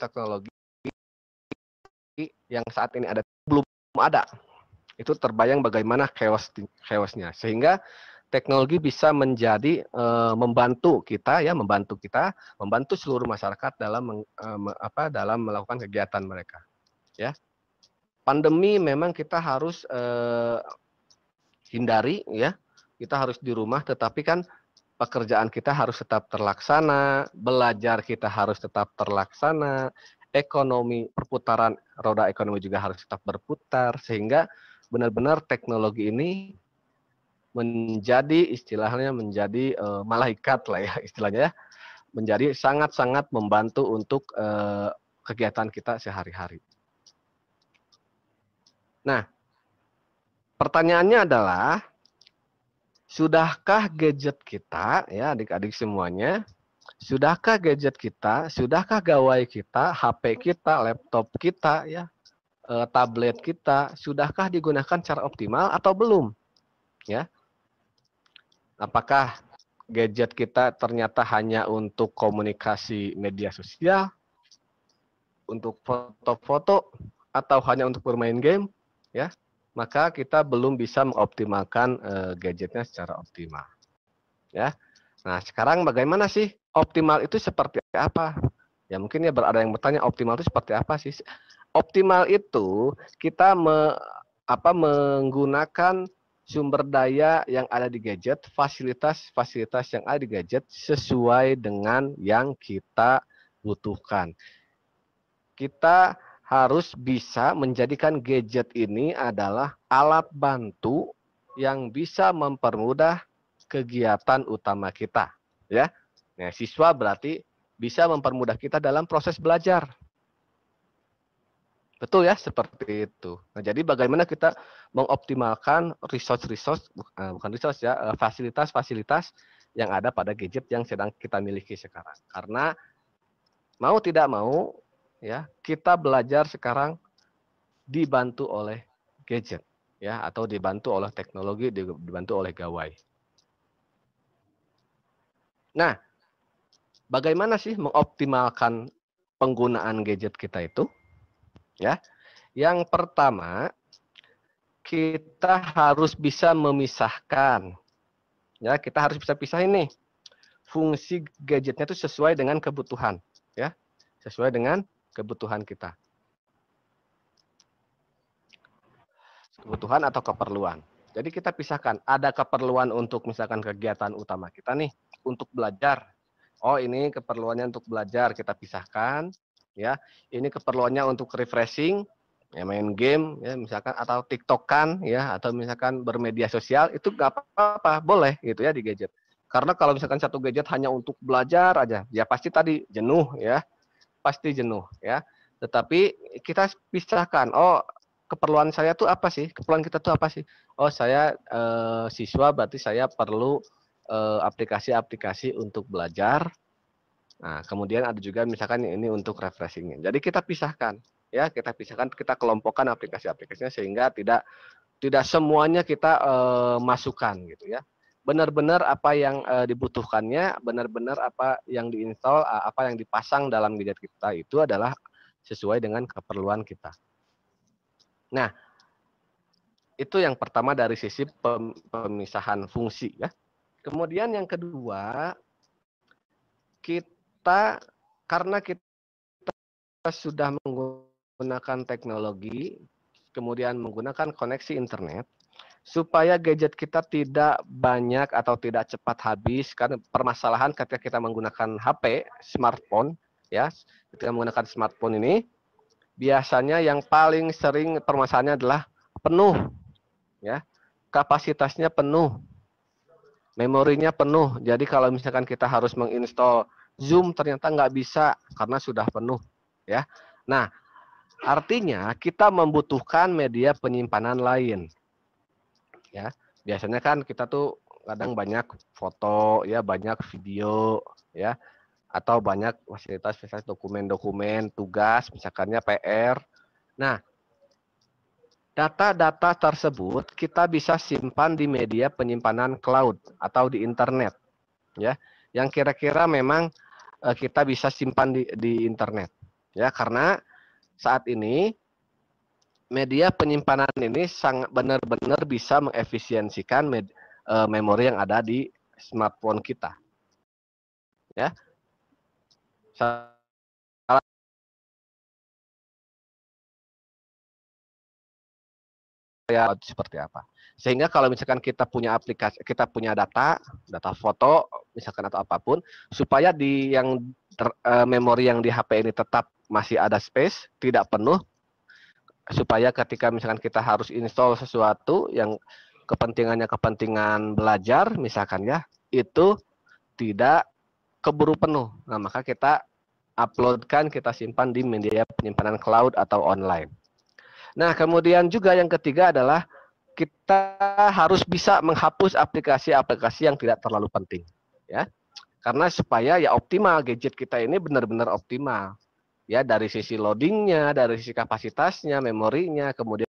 yang saat ini ada belum ada. Itu terbayang bagaimana chaosnya. Sehingga teknologi bisa menjadi membantu kita, membantu seluruh masyarakat dalam dalam melakukan kegiatan mereka. Ya, pandemi memang kita harus hindari, ya. Kita harus di rumah, tetapi kan pekerjaan kita harus tetap terlaksana, belajar kita harus tetap terlaksana, ekonomi, perputaran roda ekonomi juga harus tetap berputar, sehingga benar-benar teknologi ini menjadi istilahnya menjadi malaikat lah ya istilahnya ya, menjadi sangat-sangat membantu untuk kegiatan kita sehari-hari. Nah, pertanyaannya adalah, sudahkah gadget kita, ya adik-adik semuanya, sudahkah gadget kita, sudahkah gawai kita, HP kita, laptop kita, ya, tablet kita, sudahkah digunakan secara optimal atau belum? Ya, apakah gadget kita ternyata hanya untuk komunikasi media sosial, untuk foto-foto, atau hanya untuk bermain game, ya? Maka kita belum bisa mengoptimalkan gadgetnya secara optimal. Ya. Nah, sekarang bagaimana sih optimal itu seperti apa? Ya mungkin ya ada yang bertanya optimal itu seperti apa sih? Optimal itu kita menggunakan sumber daya yang ada di gadget, fasilitas yang ada di gadget sesuai dengan yang kita butuhkan. Kita harus bisa menjadikan gadget ini adalah alat bantu yang bisa mempermudah kegiatan utama kita, ya. Nah, siswa berarti bisa mempermudah kita dalam proses belajar. Betul ya, seperti itu. Nah, jadi bagaimana kita mengoptimalkan fasilitas-fasilitas yang ada pada gadget yang sedang kita miliki sekarang. Karena mau tidak mau, ya, kita belajar sekarang dibantu oleh gadget, ya, atau dibantu oleh teknologi, dibantu oleh gawai. Nah, bagaimana sih mengoptimalkan penggunaan gadget kita itu? Ya, yang pertama kita harus bisa memisahkan, ya, kita harus bisa pisah ini fungsi gadgetnya itu sesuai dengan kebutuhan, ya, sesuai dengan kebutuhan kita. Kebutuhan atau keperluan. Jadi kita pisahkan, ada keperluan untuk misalkan kegiatan utama kita nih, untuk belajar. Oh, ini keperluannya untuk belajar, kita pisahkan, ya. Ini keperluannya untuk refreshing, ya, main game, ya, misalkan, atau TikTok-an, ya, atau misalkan bermedia sosial, itu nggak apa-apa, boleh gitu ya di gadget. Karena kalau misalkan satu gadget hanya untuk belajar aja, ya pasti tadi jenuh, ya. Pasti jenuh, ya. Tetapi kita pisahkan. Oh, keperluan saya tuh apa sih? Keperluan kita tuh apa sih? Oh, saya siswa, berarti saya perlu aplikasi-aplikasi untuk belajar. Nah, kemudian ada juga misalkan ini untuk refreshing. Jadi kita pisahkan, ya, kita pisahkan, kita kelompokkan aplikasi-aplikasinya sehingga tidak semuanya kita masukkan gitu ya. Benar-benar apa yang dibutuhkannya, benar-benar apa yang diinstal, apa yang dipasang dalam gadget kita itu adalah sesuai dengan keperluan kita. Nah, itu yang pertama dari sisi pemisahan fungsi, ya. Kemudian yang kedua, karena kita sudah menggunakan teknologi, kemudian menggunakan koneksi internet, supaya gadget kita tidak banyak atau tidak cepat habis, kan permasalahan ketika kita menggunakan HP, smartphone, ya, ketika menggunakan smartphone ini, biasanya yang paling sering permasalahannya adalah penuh, ya, kapasitasnya penuh, memorinya penuh. Jadi kalau misalkan kita harus menginstall Zoom ternyata nggak bisa karena sudah penuh, ya. Nah, artinya kita membutuhkan media penyimpanan lain. Ya, biasanya kan kita tuh kadang banyak foto, ya, banyak video, ya, atau banyak fasilitas dokumen-dokumen, tugas, misalkannya PR. Nah, data-data tersebut kita bisa simpan di media penyimpanan cloud atau di internet, ya, yang kira-kira memang kita bisa simpan di internet, ya, karena saat ini media penyimpanan ini sangat benar-benar bisa mengefisiensikan memori yang ada di smartphone kita. Ya. Ya seperti apa. Sehingga kalau misalkan kita punya aplikasi, kita punya data foto misalkan atau apapun, supaya di memori yang di HP ini tetap masih ada space, tidak penuh, supaya ketika misalkan kita harus install sesuatu yang kepentingan belajar misalkan ya, itu tidak keburu penuh. Nah, maka kita uploadkan, kita simpan di media penyimpanan cloud atau online. Nah, kemudian juga yang ketiga adalah kita harus bisa menghapus aplikasi-aplikasi yang tidak terlalu penting, ya. Karena supaya ya optimal, gadget kita ini benar-benar optimal. Ya, dari sisi loadingnya, dari sisi kapasitasnya, memorinya, kemudian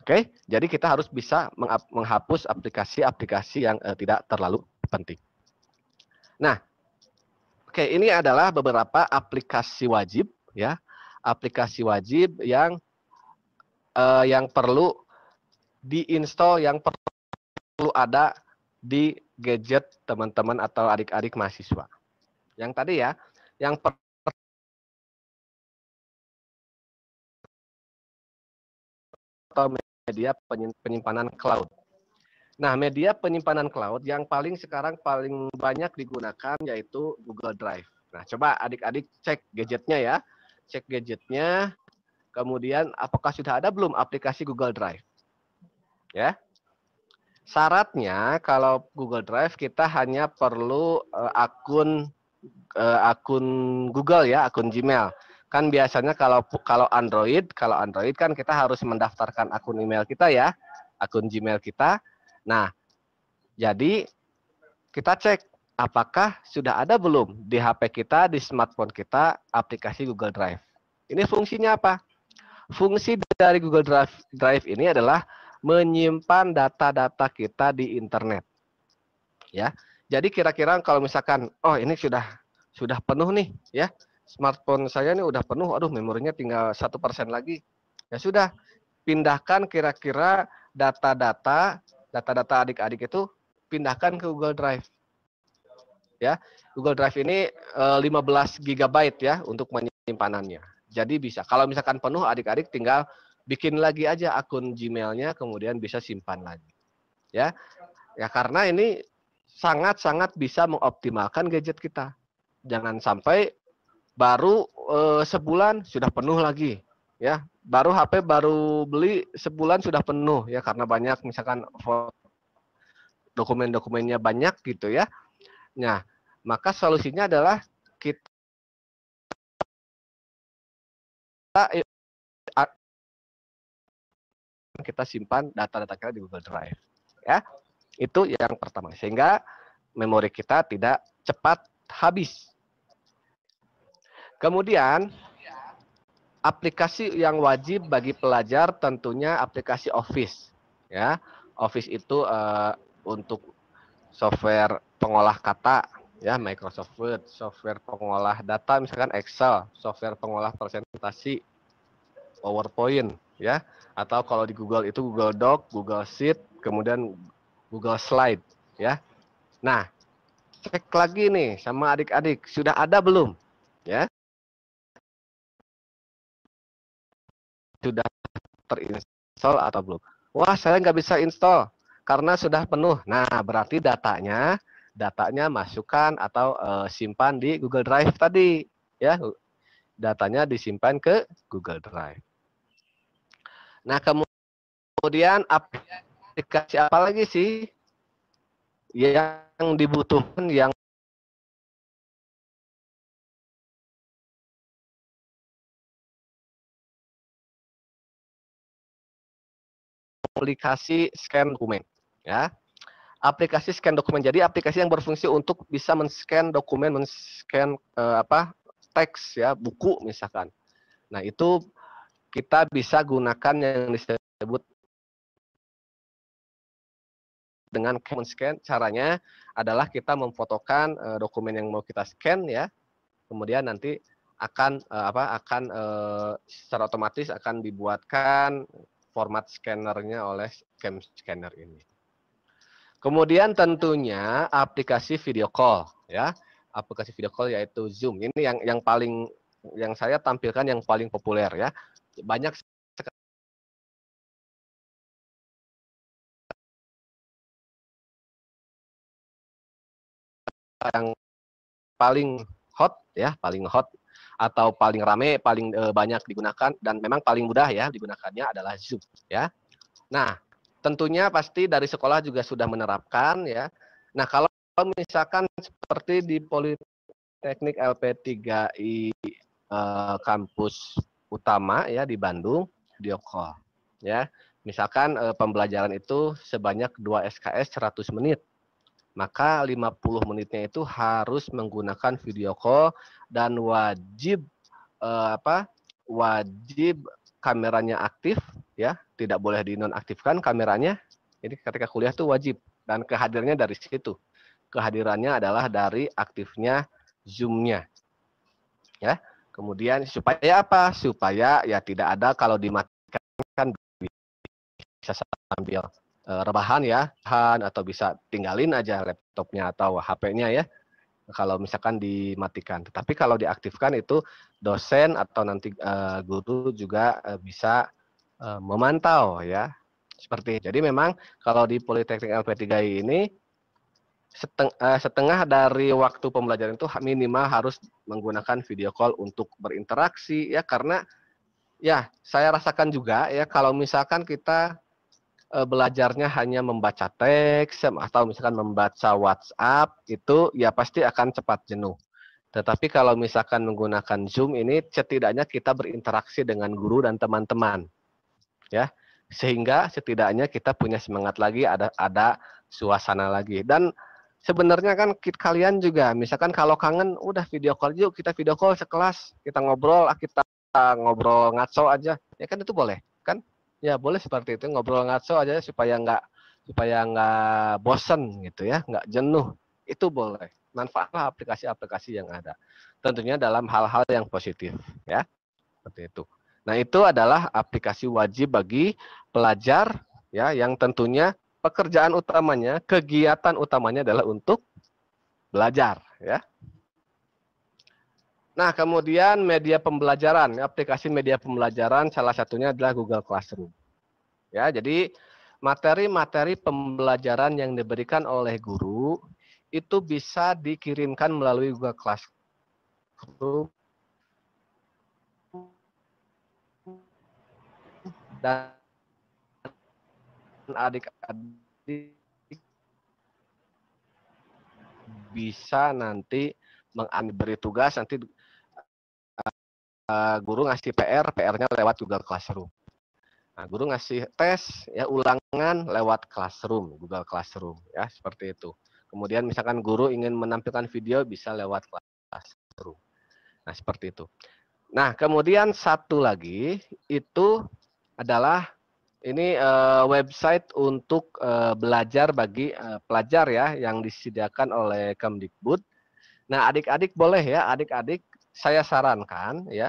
Oke, jadi kita harus bisa menghapus aplikasi-aplikasi yang tidak terlalu penting. Nah, oke, ini adalah beberapa aplikasi wajib, ya, aplikasi wajib yang perlu diinstal, yang perlu ada di gadget teman-teman atau adik-adik mahasiswa. Yang tadi ya, yang atau media penyimpanan cloud. Nah, media penyimpanan cloud yang sekarang paling banyak digunakan yaitu Google Drive. Nah, coba adik-adik cek gadgetnya ya. Cek gadgetnya, kemudian apakah sudah ada belum aplikasi Google Drive? Ya. Syaratnya kalau Google Drive kita hanya perlu akun Google ya, akun Gmail. Kan biasanya kalau Android kan kita harus mendaftarkan akun email kita ya, akun Gmail kita. Nah, jadi kita cek apakah sudah ada belum di HP kita, di smartphone kita aplikasi Google Drive. Ini fungsinya apa? Fungsi dari Google Drive ini adalah menyimpan data-data kita di internet. Ya. Jadi kira-kira kalau misalkan ini sudah penuh nih ya. Smartphone saya ini udah penuh, aduh memorinya tinggal 1% lagi. Ya sudah, pindahkan kira-kira data-data adik-adik itu pindahkan ke Google Drive. Ya, Google Drive ini 15 GB ya untuk menyimpanannya. Jadi bisa, kalau misalkan penuh adik-adik tinggal bikin lagi aja akun Gmail-nya, kemudian bisa simpan lagi. Ya, karena ini sangat-sangat bisa mengoptimalkan gadget kita. Jangan sampai baru sebulan sudah penuh lagi, ya. Baru HP baru beli sebulan sudah penuh ya, karena banyak misalkan dokumen-dokumennya banyak gitu ya. Nah, maka solusinya adalah kita simpan data-data kita di Google Drive, ya. Itu yang pertama, sehingga memori kita tidak cepat habis. Kemudian aplikasi yang wajib bagi pelajar tentunya aplikasi Office, ya. Office itu untuk software pengolah kata, ya, Microsoft Word, software pengolah data misalkan Excel, software pengolah presentasi PowerPoint, ya. Atau kalau di Google itu Google Doc, Google Sheet, kemudian Google Slide, ya. Nah, cek lagi nih sama adik-adik, sudah ada belum, ya? Sudah terinstall atau belum? Wah, saya nggak bisa install karena sudah penuh. Nah, berarti datanya masukkan atau simpan di Google Drive tadi, ya. Datanya disimpan ke Google Drive. Nah, kemudian aplikasi apa lagi sih yang dibutuhkan, yang aplikasi scan dokumen, ya. Aplikasi scan dokumen. Jadi aplikasi yang berfungsi untuk bisa men-scan dokumen, men-scan teks ya, buku misalkan. Nah, itu kita bisa gunakan yang disebut dengan scan. Caranya adalah kita memfotokan dokumen yang mau kita scan ya. Kemudian nanti akan secara otomatis akan dibuatkan format scannernya oleh scanner ini. Kemudian tentunya aplikasi video call ya. Aplikasi video call yaitu Zoom. Ini yang saya tampilkan yang paling populer ya. Banyak yang paling hot ya, paling hot atau paling rame, paling banyak digunakan dan memang paling mudah ya digunakannya adalah Zoom ya. Nah, tentunya pasti dari sekolah juga sudah menerapkan ya. Nah, kalau misalkan seperti di Politeknik LP3I kampus utama ya di Bandung, video call ya. Misalkan pembelajaran itu sebanyak 2 SKS 100 menit. Maka 50 menitnya itu harus menggunakan video call dan wajib wajib kameranya aktif ya, tidak boleh dinonaktifkan kameranya. Jadi ketika kuliah itu wajib dan kehadirannya dari situ. Kehadirannya adalah dari aktifnya Zoom-nya. Ya. Kemudian supaya apa? Supaya ya tidak ada kalau dimatikan kan bisa sambil rebahan ya, atau bisa tinggalin aja laptopnya atau HP-nya ya, kalau misalkan dimatikan. Tetapi kalau diaktifkan itu dosen atau nanti guru juga bisa memantau ya, seperti. Jadi memang kalau di Politeknik LP3I ini setengah dari waktu pembelajaran itu minimal harus menggunakan video call untuk berinteraksi ya, karena ya saya rasakan juga ya kalau misalkan kita belajarnya hanya membaca teks atau misalkan membaca WhatsApp itu ya pasti akan cepat jenuh. Tetapi kalau misalkan menggunakan Zoom ini setidaknya kita berinteraksi dengan guru dan teman-teman. Ya. Sehingga setidaknya kita punya semangat lagi, ada suasana lagi. Dan sebenarnya kan kalian juga misalkan kalau kangen udah video call yuk, kita video call sekelas, kita ngobrol ngaco aja. Ya kan itu boleh, kan? Ya boleh seperti itu, ngobrol ngaco aja supaya nggak bosen gitu ya, nggak jenuh. Itu boleh. Manfaatlah aplikasi-aplikasi yang ada. Tentunya dalam hal-hal yang positif ya. Seperti itu. Nah, itu adalah aplikasi wajib bagi pelajar ya, yang tentunya pekerjaan utamanya, kegiatan utamanya adalah untuk belajar ya. Nah, kemudian media pembelajaran, aplikasi media pembelajaran salah satunya adalah Google Classroom. Ya, jadi materi-materi pembelajaran yang diberikan oleh guru itu bisa dikirimkan melalui Google Classroom dan adik-adik bisa nanti beri tugas, nanti guru ngasih PR-nya lewat Google Classroom. Nah, guru ngasih tes ya ulangan lewat Classroom, Google Classroom ya, seperti itu. Kemudian misalkan guru ingin menampilkan video bisa lewat Classroom. Nah, seperti itu. Nah, kemudian satu lagi itu adalah ini website untuk belajar bagi pelajar ya yang disediakan oleh Kemdikbud. Nah, adik-adik boleh ya, adik-adik saya sarankan ya.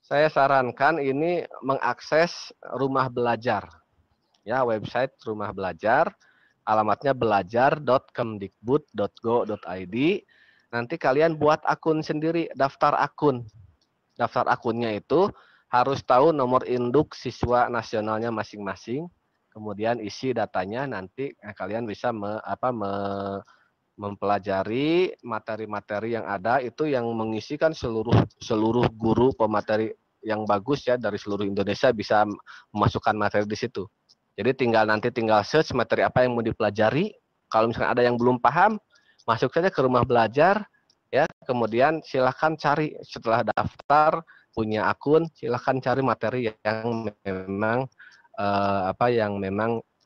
Saya sarankan ini mengakses rumah belajar. Ya, website rumah belajar. Alamatnya belajar.kemdikbud.go.id. Nanti kalian buat akun sendiri, daftar akun. Daftar akunnya itu harus tahu nomor induk siswa nasionalnya masing-masing. Kemudian isi datanya, nanti kalian bisa mempelajari materi-materi yang ada, itu yang mengisikan seluruh guru pemateri yang bagus ya dari seluruh Indonesia bisa memasukkan materi di situ. Jadi tinggal search materi apa yang mau dipelajari. Kalau misalkan ada yang belum paham, masuk saja ke rumah belajar ya. Kemudian silahkan cari setelah daftar punya akun, silahkan cari materi yang memang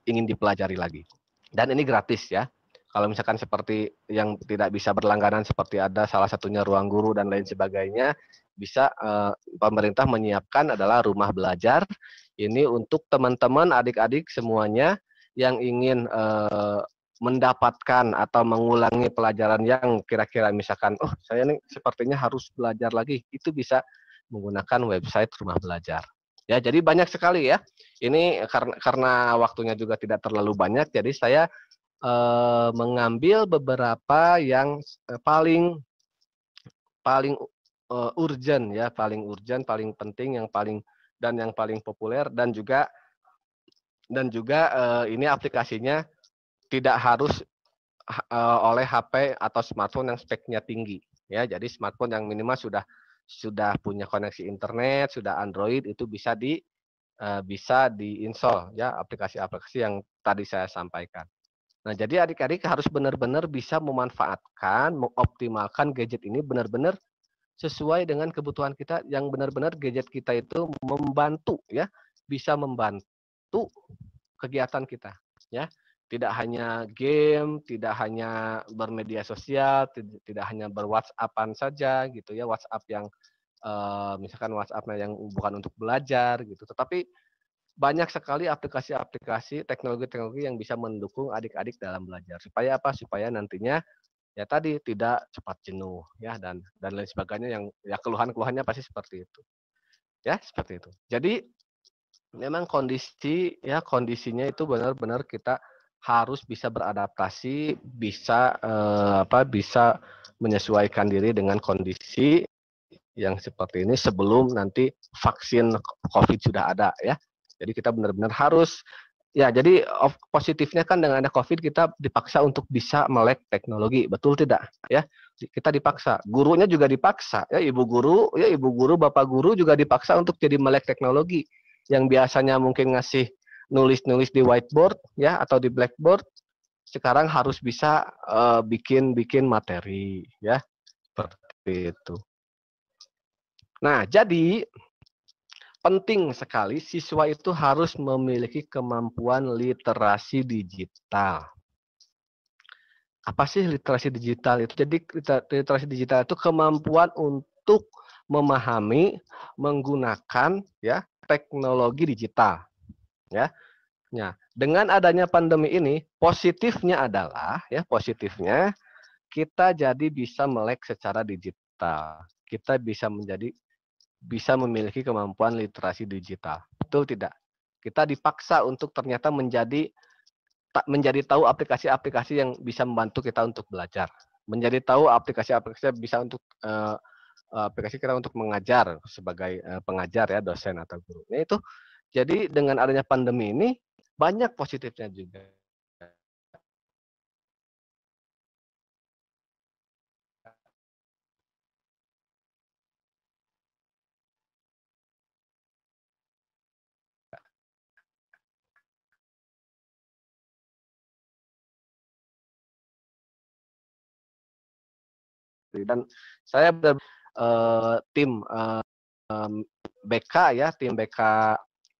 ingin dipelajari lagi. Dan ini gratis ya. Kalau misalkan seperti yang tidak bisa berlangganan seperti ada salah satunya ruang guru dan lain sebagainya, bisa pemerintah menyiapkan adalah rumah belajar. Ini untuk teman-teman adik-adik semuanya yang ingin mendapatkan atau mengulangi pelajaran yang kira-kira misalkan, oh saya nih sepertinya harus belajar lagi, itu bisa menggunakan website Rumah Belajar. Ya, jadi banyak sekali ya. Ini karena waktunya juga tidak terlalu banyak, jadi saya mengambil beberapa yang paling urgent ya, paling urgent, paling penting, yang paling populer, dan juga ini aplikasinya tidak harus oleh HP atau smartphone yang speknya tinggi ya. Jadi smartphone yang minimal sudah punya koneksi internet, sudah Android, itu bisa diinstal ya aplikasi-aplikasi yang tadi saya sampaikan. Nah, jadi adik-adik harus benar-benar bisa memanfaatkan, mengoptimalkan gadget ini benar-benar sesuai dengan kebutuhan kita, yang benar-benar gadget kita itu membantu ya, bisa membantu kegiatan kita ya. Tidak hanya game, tidak hanya bermedia sosial, tidak hanya berWhatsAppan saja gitu ya, WhatsApp yang misalkan WhatsApp-nya yang bukan untuk belajar gitu, tetapi banyak sekali aplikasi-aplikasi teknologi-teknologi yang bisa mendukung adik-adik dalam belajar. Supaya apa? Supaya nantinya ya tadi tidak cepat jenuh ya, dan lain sebagainya, yang ya keluhan-keluhannya pasti seperti itu. Ya, seperti itu. Jadi memang kondisinya itu benar-benar kita harus bisa beradaptasi, bisa bisa menyesuaikan diri dengan kondisi yang seperti ini sebelum nanti vaksin COVID sudah ada ya. Jadi kita benar-benar harus ya, jadi positifnya kan dengan ada COVID kita dipaksa untuk bisa melek teknologi, betul tidak ya? Kita dipaksa, gurunya juga dipaksa ya, ibu guru, bapak guru juga dipaksa untuk jadi melek teknologi. Yang biasanya mungkin ngasih nulis-nulis di whiteboard ya atau di blackboard, sekarang harus bisa bikin materi ya, seperti itu. Nah, jadi penting sekali siswa itu harus memiliki kemampuan literasi digital. Apa sih literasi digital itu? Jadi literasi digital itu kemampuan untuk memahami, menggunakan ya teknologi digital. Ya. Nah, dengan adanya pandemi ini, positifnya adalah ya, positifnya kita jadi bisa melek secara digital. Kita bisa memiliki kemampuan literasi digital. Betul tidak? Kita dipaksa untuk ternyata menjadi tahu aplikasi-aplikasi yang bisa membantu kita untuk belajar. Menjadi tahu aplikasi-aplikasi yang bisa untuk aplikasi kita untuk mengajar sebagai pengajar ya, dosen atau guru. Nah, itu jadi dengan adanya pandemi ini banyak positifnya juga. Dan saya tim BK ya, tim BK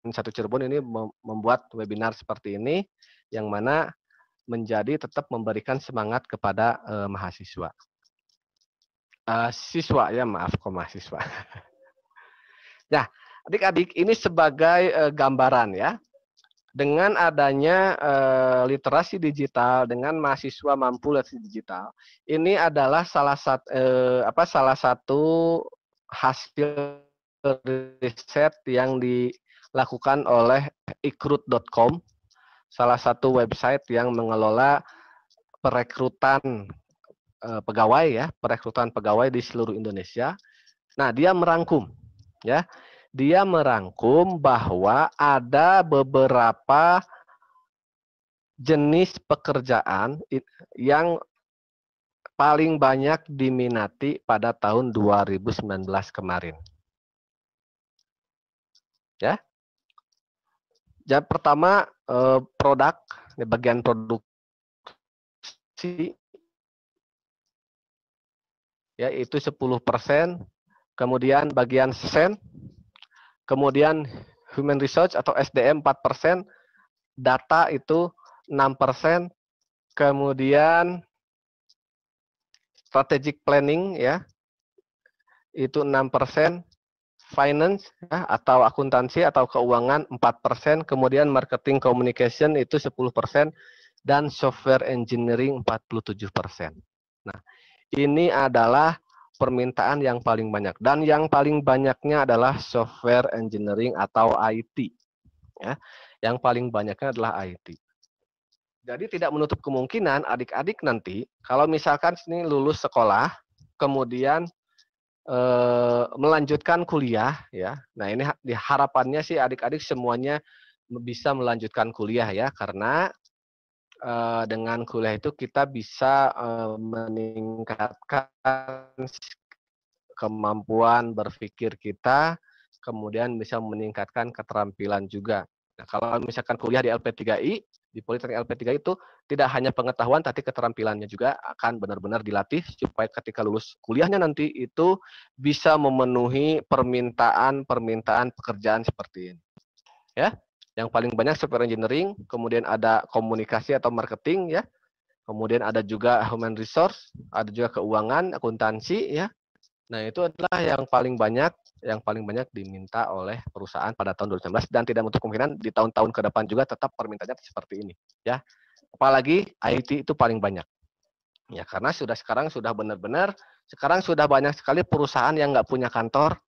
1 Cirebon ini membuat webinar seperti ini, yang mana menjadi tetap memberikan semangat kepada mahasiswa. Siswa ya, maaf kok mahasiswa. Nah, adik-adik, ini sebagai gambaran ya. Dengan adanya literasi digital, dengan mahasiswa mampu literasi digital, ini adalah salah satu hasil riset yang dilakukan oleh ikrut.com, salah satu website yang mengelola perekrutan pegawai ya, perekrutan pegawai di seluruh Indonesia. Nah, dia merangkum ya. Dia merangkum bahwa ada beberapa jenis pekerjaan yang paling banyak diminati pada tahun 2019 kemarin. Ya. Yang pertama produk, bagian produksi ya, itu 10%, kemudian bagian sen, kemudian human research atau SDM 4%, data itu 6%, kemudian strategic planning ya, itu 6%, finance ya, atau akuntansi atau keuangan 4%, kemudian marketing communication itu 10%, dan software engineering 47%. Nah, ini adalah permintaan yang paling banyak, dan yang paling banyaknya adalah software engineering atau IT. Ya, yang paling banyaknya adalah IT. Jadi tidak menutup kemungkinan adik-adik nanti kalau misalkan ini lulus sekolah, kemudian melanjutkan kuliah, ya. Nah ini harapannya sih adik-adik semuanya bisa melanjutkan kuliah ya, karena dengan kuliah itu kita bisa meningkatkan kemampuan berpikir kita, kemudian bisa meningkatkan keterampilan juga. Nah, kalau misalkan kuliah di LP3I, di Politeknik LP3 itu tidak hanya pengetahuan, tapi keterampilannya juga akan benar-benar dilatih supaya ketika lulus kuliahnya nanti itu bisa memenuhi permintaan pekerjaan seperti ini. Ya, yang paling banyak software engineering, kemudian ada komunikasi atau marketing, ya, kemudian ada juga human resource, ada juga keuangan, akuntansi, ya. Nah itu adalah yang paling banyak diminta oleh perusahaan pada tahun 2019, dan tidak menutup kemungkinan di tahun-tahun ke depan juga tetap permintaannya seperti ini, ya. Apalagi IT itu paling banyak, ya, karena sekarang sudah benar-benar banyak sekali perusahaan yang nggak punya kantor,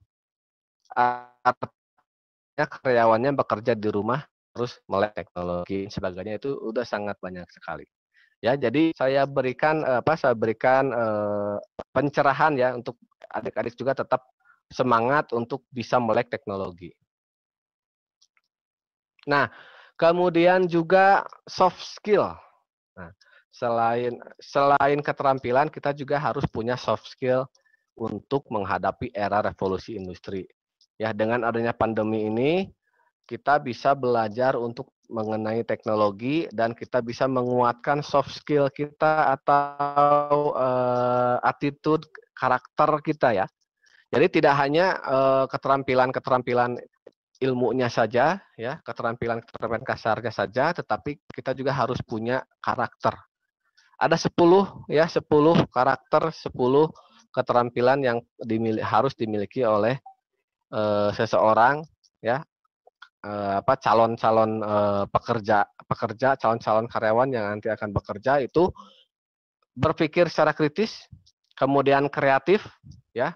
karyawannya bekerja di rumah, terus melek teknologi sebagainya, itu udah sangat banyak sekali. Ya, jadi saya berikan pencerahan ya untuk adik-adik juga tetap semangat untuk bisa melek teknologi. Nah, kemudian juga soft skill. Nah, selain keterampilan, kita juga harus punya soft skill untuk menghadapi era revolusi industri. Ya, dengan adanya pandemi ini, kita bisa belajar untuk mengenai teknologi, dan kita bisa menguatkan soft skill kita atau attitude, karakter kita, ya. Jadi tidak hanya keterampilan ilmunya saja, ya, keterampilan kasarnya saja, tetapi kita juga harus punya karakter. Ada 10 karakter, 10 keterampilan yang harus dimiliki oleh seseorang, ya, calon-calon pekerja, calon-calon karyawan yang nanti akan bekerja itu berpikir secara kritis, kemudian kreatif, ya,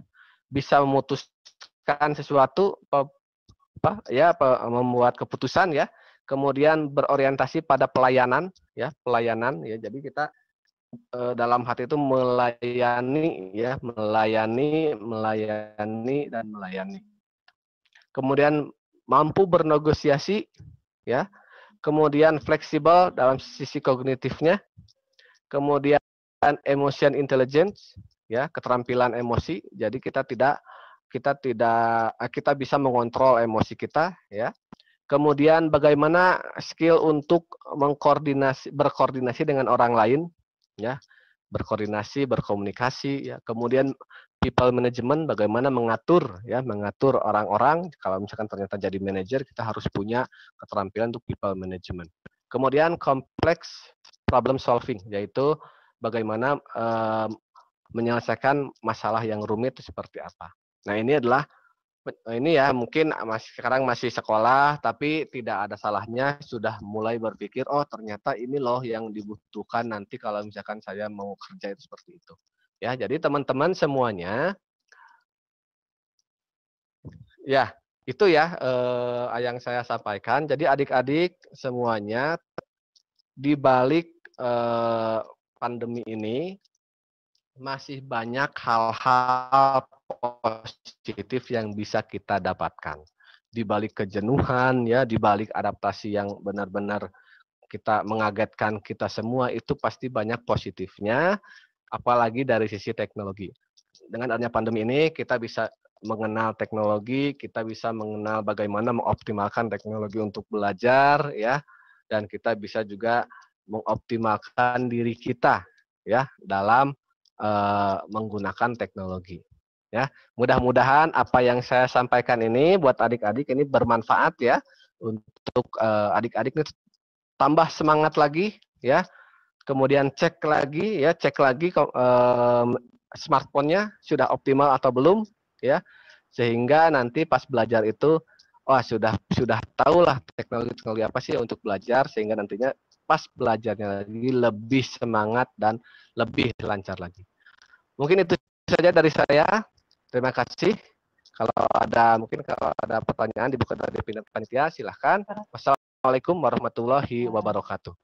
bisa memutuskan sesuatu, membuat keputusan, ya, kemudian berorientasi pada pelayanan, ya, jadi kita dalam hati itu melayani, ya, melayani dan melayani. Kemudian mampu bernegosiasi, ya, kemudian fleksibel dalam sisi kognitifnya, kemudian emotion intelligence, ya, keterampilan emosi. Jadi kita bisa mengontrol emosi kita, ya. Kemudian bagaimana skill untuk berkoordinasi dengan orang lain, ya, berkomunikasi, ya. Kemudian people management, bagaimana mengatur orang-orang. Kalau misalkan ternyata jadi manajer, kita harus punya keterampilan untuk people management. Kemudian complex problem solving, yaitu bagaimana menyelesaikan masalah yang rumit itu seperti apa. Nah, ini ya, mungkin sekarang masih sekolah, tapi tidak ada salahnya sudah mulai berpikir, oh ternyata ini loh yang dibutuhkan nanti kalau misalkan saya mau kerja itu seperti itu. Ya, jadi teman-teman semuanya, ya, itu ya yang saya sampaikan. Jadi adik-adik semuanya, di balik pandemi ini masih banyak hal-hal positif yang bisa kita dapatkan. Di balik kejenuhan, ya, di balik adaptasi yang benar-benar kita mengagetkan kita semua, itu pasti banyak positifnya, apalagi dari sisi teknologi. Dengan adanya pandemi ini, kita bisa mengenal teknologi, kita bisa mengenal bagaimana mengoptimalkan teknologi untuk belajar, ya, dan kita bisa juga mengoptimalkan diri kita, ya, dalam menggunakan teknologi. Ya, mudah-mudahan apa yang saya sampaikan ini buat adik-adik ini bermanfaat, ya, untuk adik-adik ini tambah semangat lagi, ya. Kemudian cek lagi smartphone-nya sudah optimal atau belum, ya, sehingga nanti pas belajar itu sudah tahulah teknologi apa sih untuk belajar, sehingga nantinya pas belajarnya lagi, lebih semangat dan lebih lancar lagi. Mungkin itu saja dari saya. Terima kasih. Kalau ada pertanyaan dibuka dari panitia, silahkan. Wassalamualaikum warahmatullahi wabarakatuh.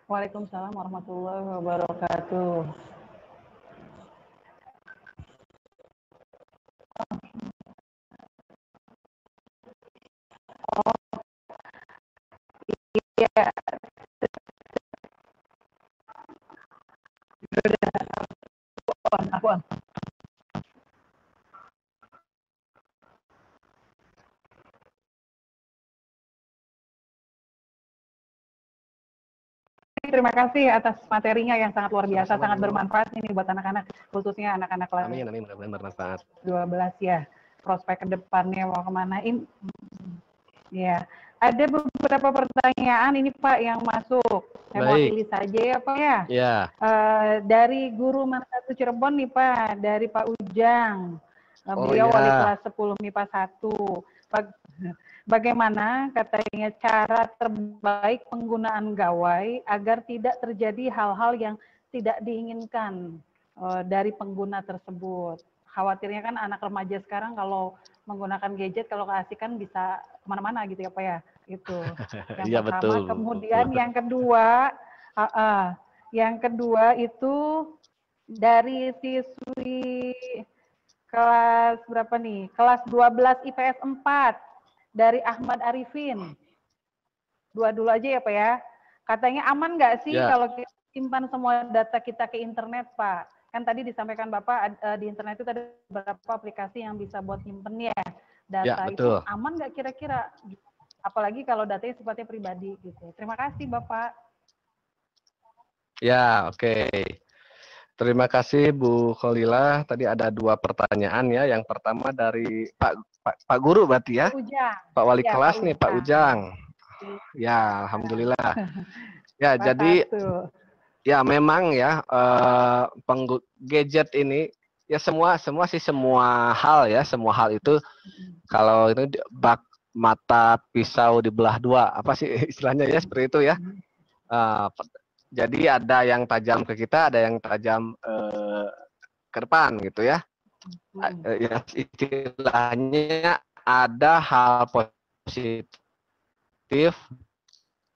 Waalaikumsalam warahmatullahi wabarakatuh. Iya. Aku. Terima kasih atas materinya yang sangat luar biasa, sangat bermanfaat ini buat anak-anak, khususnya anak-anak kelas Amin, mudah-mudahan bermanfaat. 12 ya. Prospek ke depannya mau kemana? Ya, ada beberapa pertanyaan ini Pak yang masuk. Saya mewakili saja ya Pak ya. Ya. Dari guru Mansatu Cirebon nih Pak, dari Pak Ujang. Beliau wali kelas 10 MIPA 1. Bagaimana katanya cara terbaik penggunaan gawai agar tidak terjadi hal-hal yang tidak diinginkan dari pengguna tersebut. Khawatirnya kan anak remaja sekarang kalau menggunakan gadget, kalau keasikan bisa kemana-mana gitu ya Pak ya. Itu yang ya, pertama. betul, Kemudian betul. yang kedua itu dari siswi kelas berapa nih? Kelas 12 IPS 4 dari Ahmad Arifin. Dua dulu aja ya Pak ya. Katanya aman nggak sih kalau kita simpan semua data kita ke internet Pak? Kan tadi disampaikan Bapak di internet itu ada beberapa aplikasi yang bisa buat nyimpennya. Data itu aman nggak kira-kira? Apalagi kalau datanya sifatnya pribadi gitu. Terima kasih Bapak. Ya, oke. Terima kasih Bu Kholila. Tadi ada 2 pertanyaan ya. Yang pertama dari Pak Guru berarti ya? Pak Wali kelas nih, Pak Ujang. Ya, alhamdulillah. Ya, jadi ya memang ya gadget ini ya semua hal ya, semua hal itu kalau itu bak mata pisau dibelah 2, apa sih istilahnya ya, seperti itu ya. Jadi ada yang tajam ke kita, ada yang tajam ke depan gitu ya. Ya istilahnya ada hal positif,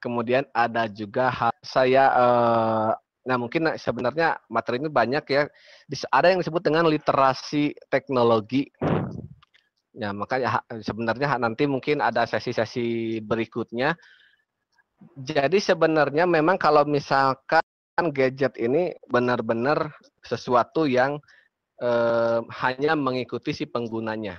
kemudian ada juga hal nah mungkin sebenarnya materi ini banyak ya. Ada yang disebut dengan literasi teknologi. Ya makanya sebenarnya nanti mungkin ada sesi-sesi berikutnya. Jadi sebenarnya memang kalau misalkan gadget ini benar-benar sesuatu yang hanya mengikuti si penggunanya.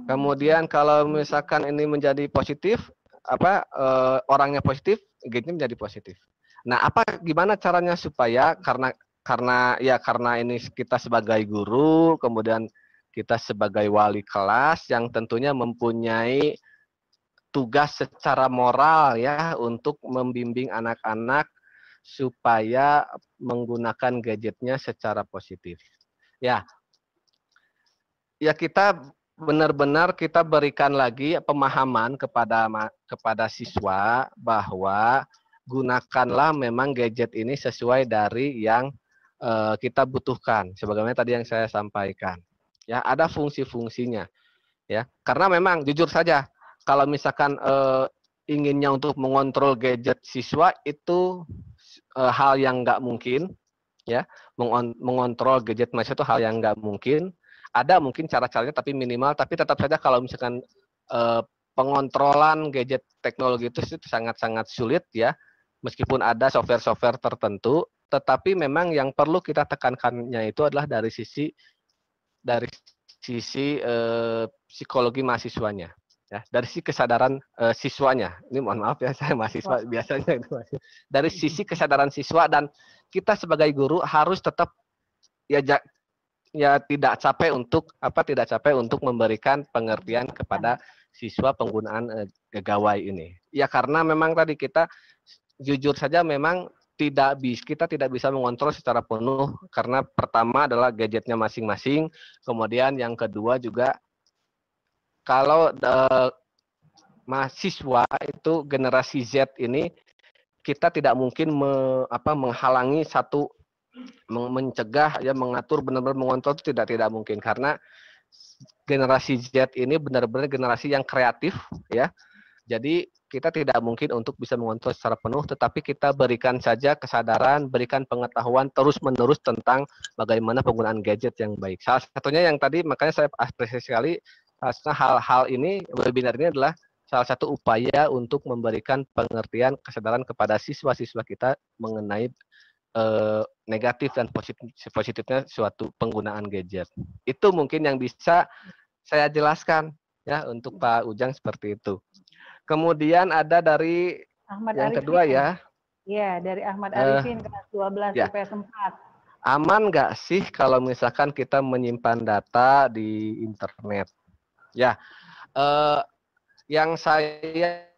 Kemudian kalau misalkan ini menjadi positif, orangnya positif, gadgetnya menjadi positif. Nah, gimana caranya supaya karena ini kita sebagai guru, kemudian kita sebagai wali kelas yang tentunya mempunyai tugas secara moral ya untuk membimbing anak-anak supaya menggunakan gadgetnya secara positif. Ya kita benar-benar kita berikan lagi pemahaman kepada siswa bahwa gunakanlah memang gadget ini sesuai dari yang kita butuhkan, sebagaimana tadi yang saya sampaikan. Ya, ada fungsi-fungsinya. Ya, karena memang jujur saja, kalau misalkan inginnya untuk mengontrol gadget siswa itu hal yang nggak mungkin. Ya, mengontrol gadget mahasiswa itu hal yang nggak mungkin. Ada mungkin cara-caranya, tapi minimal. Tapi tetap saja kalau misalkan pengontrolan gadget teknologi itu sangat-sangat sulit ya, meskipun ada software-software tertentu. Tetapi memang yang perlu kita tekankannya itu adalah dari sisi psikologi mahasiswanya, ya, dari sisi kesadaran siswanya. Ini mohon maaf ya, saya mahasiswa biasanya itu. Dari sisi kesadaran siswa, dan kita sebagai guru harus tetap tidak capek untuk memberikan pengertian kepada siswa penggunaan gawai ini. Ya karena memang tadi kita jujur saja memang kita tidak bisa mengontrol secara penuh karena pertama adalah gadgetnya masing-masing, kemudian yang kedua juga kalau mahasiswa itu generasi Z ini kita tidak mungkin menghalangi mencegah ya mengatur benar-benar mengontrol itu tidak mungkin karena generasi Z ini benar-benar generasi yang kreatif ya. Jadi kita tidak mungkin untuk bisa mengontrol secara penuh, tetapi kita berikan saja kesadaran, berikan pengetahuan terus-menerus tentang bagaimana penggunaan gadget yang baik. Salah satunya yang tadi makanya saya apresiasi sekali, hal-hal ini, webinar ini adalah salah satu upaya untuk memberikan pengertian kesadaran kepada siswa-siswa kita mengenai negatif dan positifnya suatu penggunaan gadget. Itu mungkin yang bisa saya jelaskan ya untuk Pak Ujang seperti itu. Kemudian ada dari Ahmad yang Arifin. kedua ya. Iya, dari Ahmad Arifin kelas 12 ya. IPS 4. Aman nggak sih kalau misalkan kita menyimpan data di internet? Ya, yang saya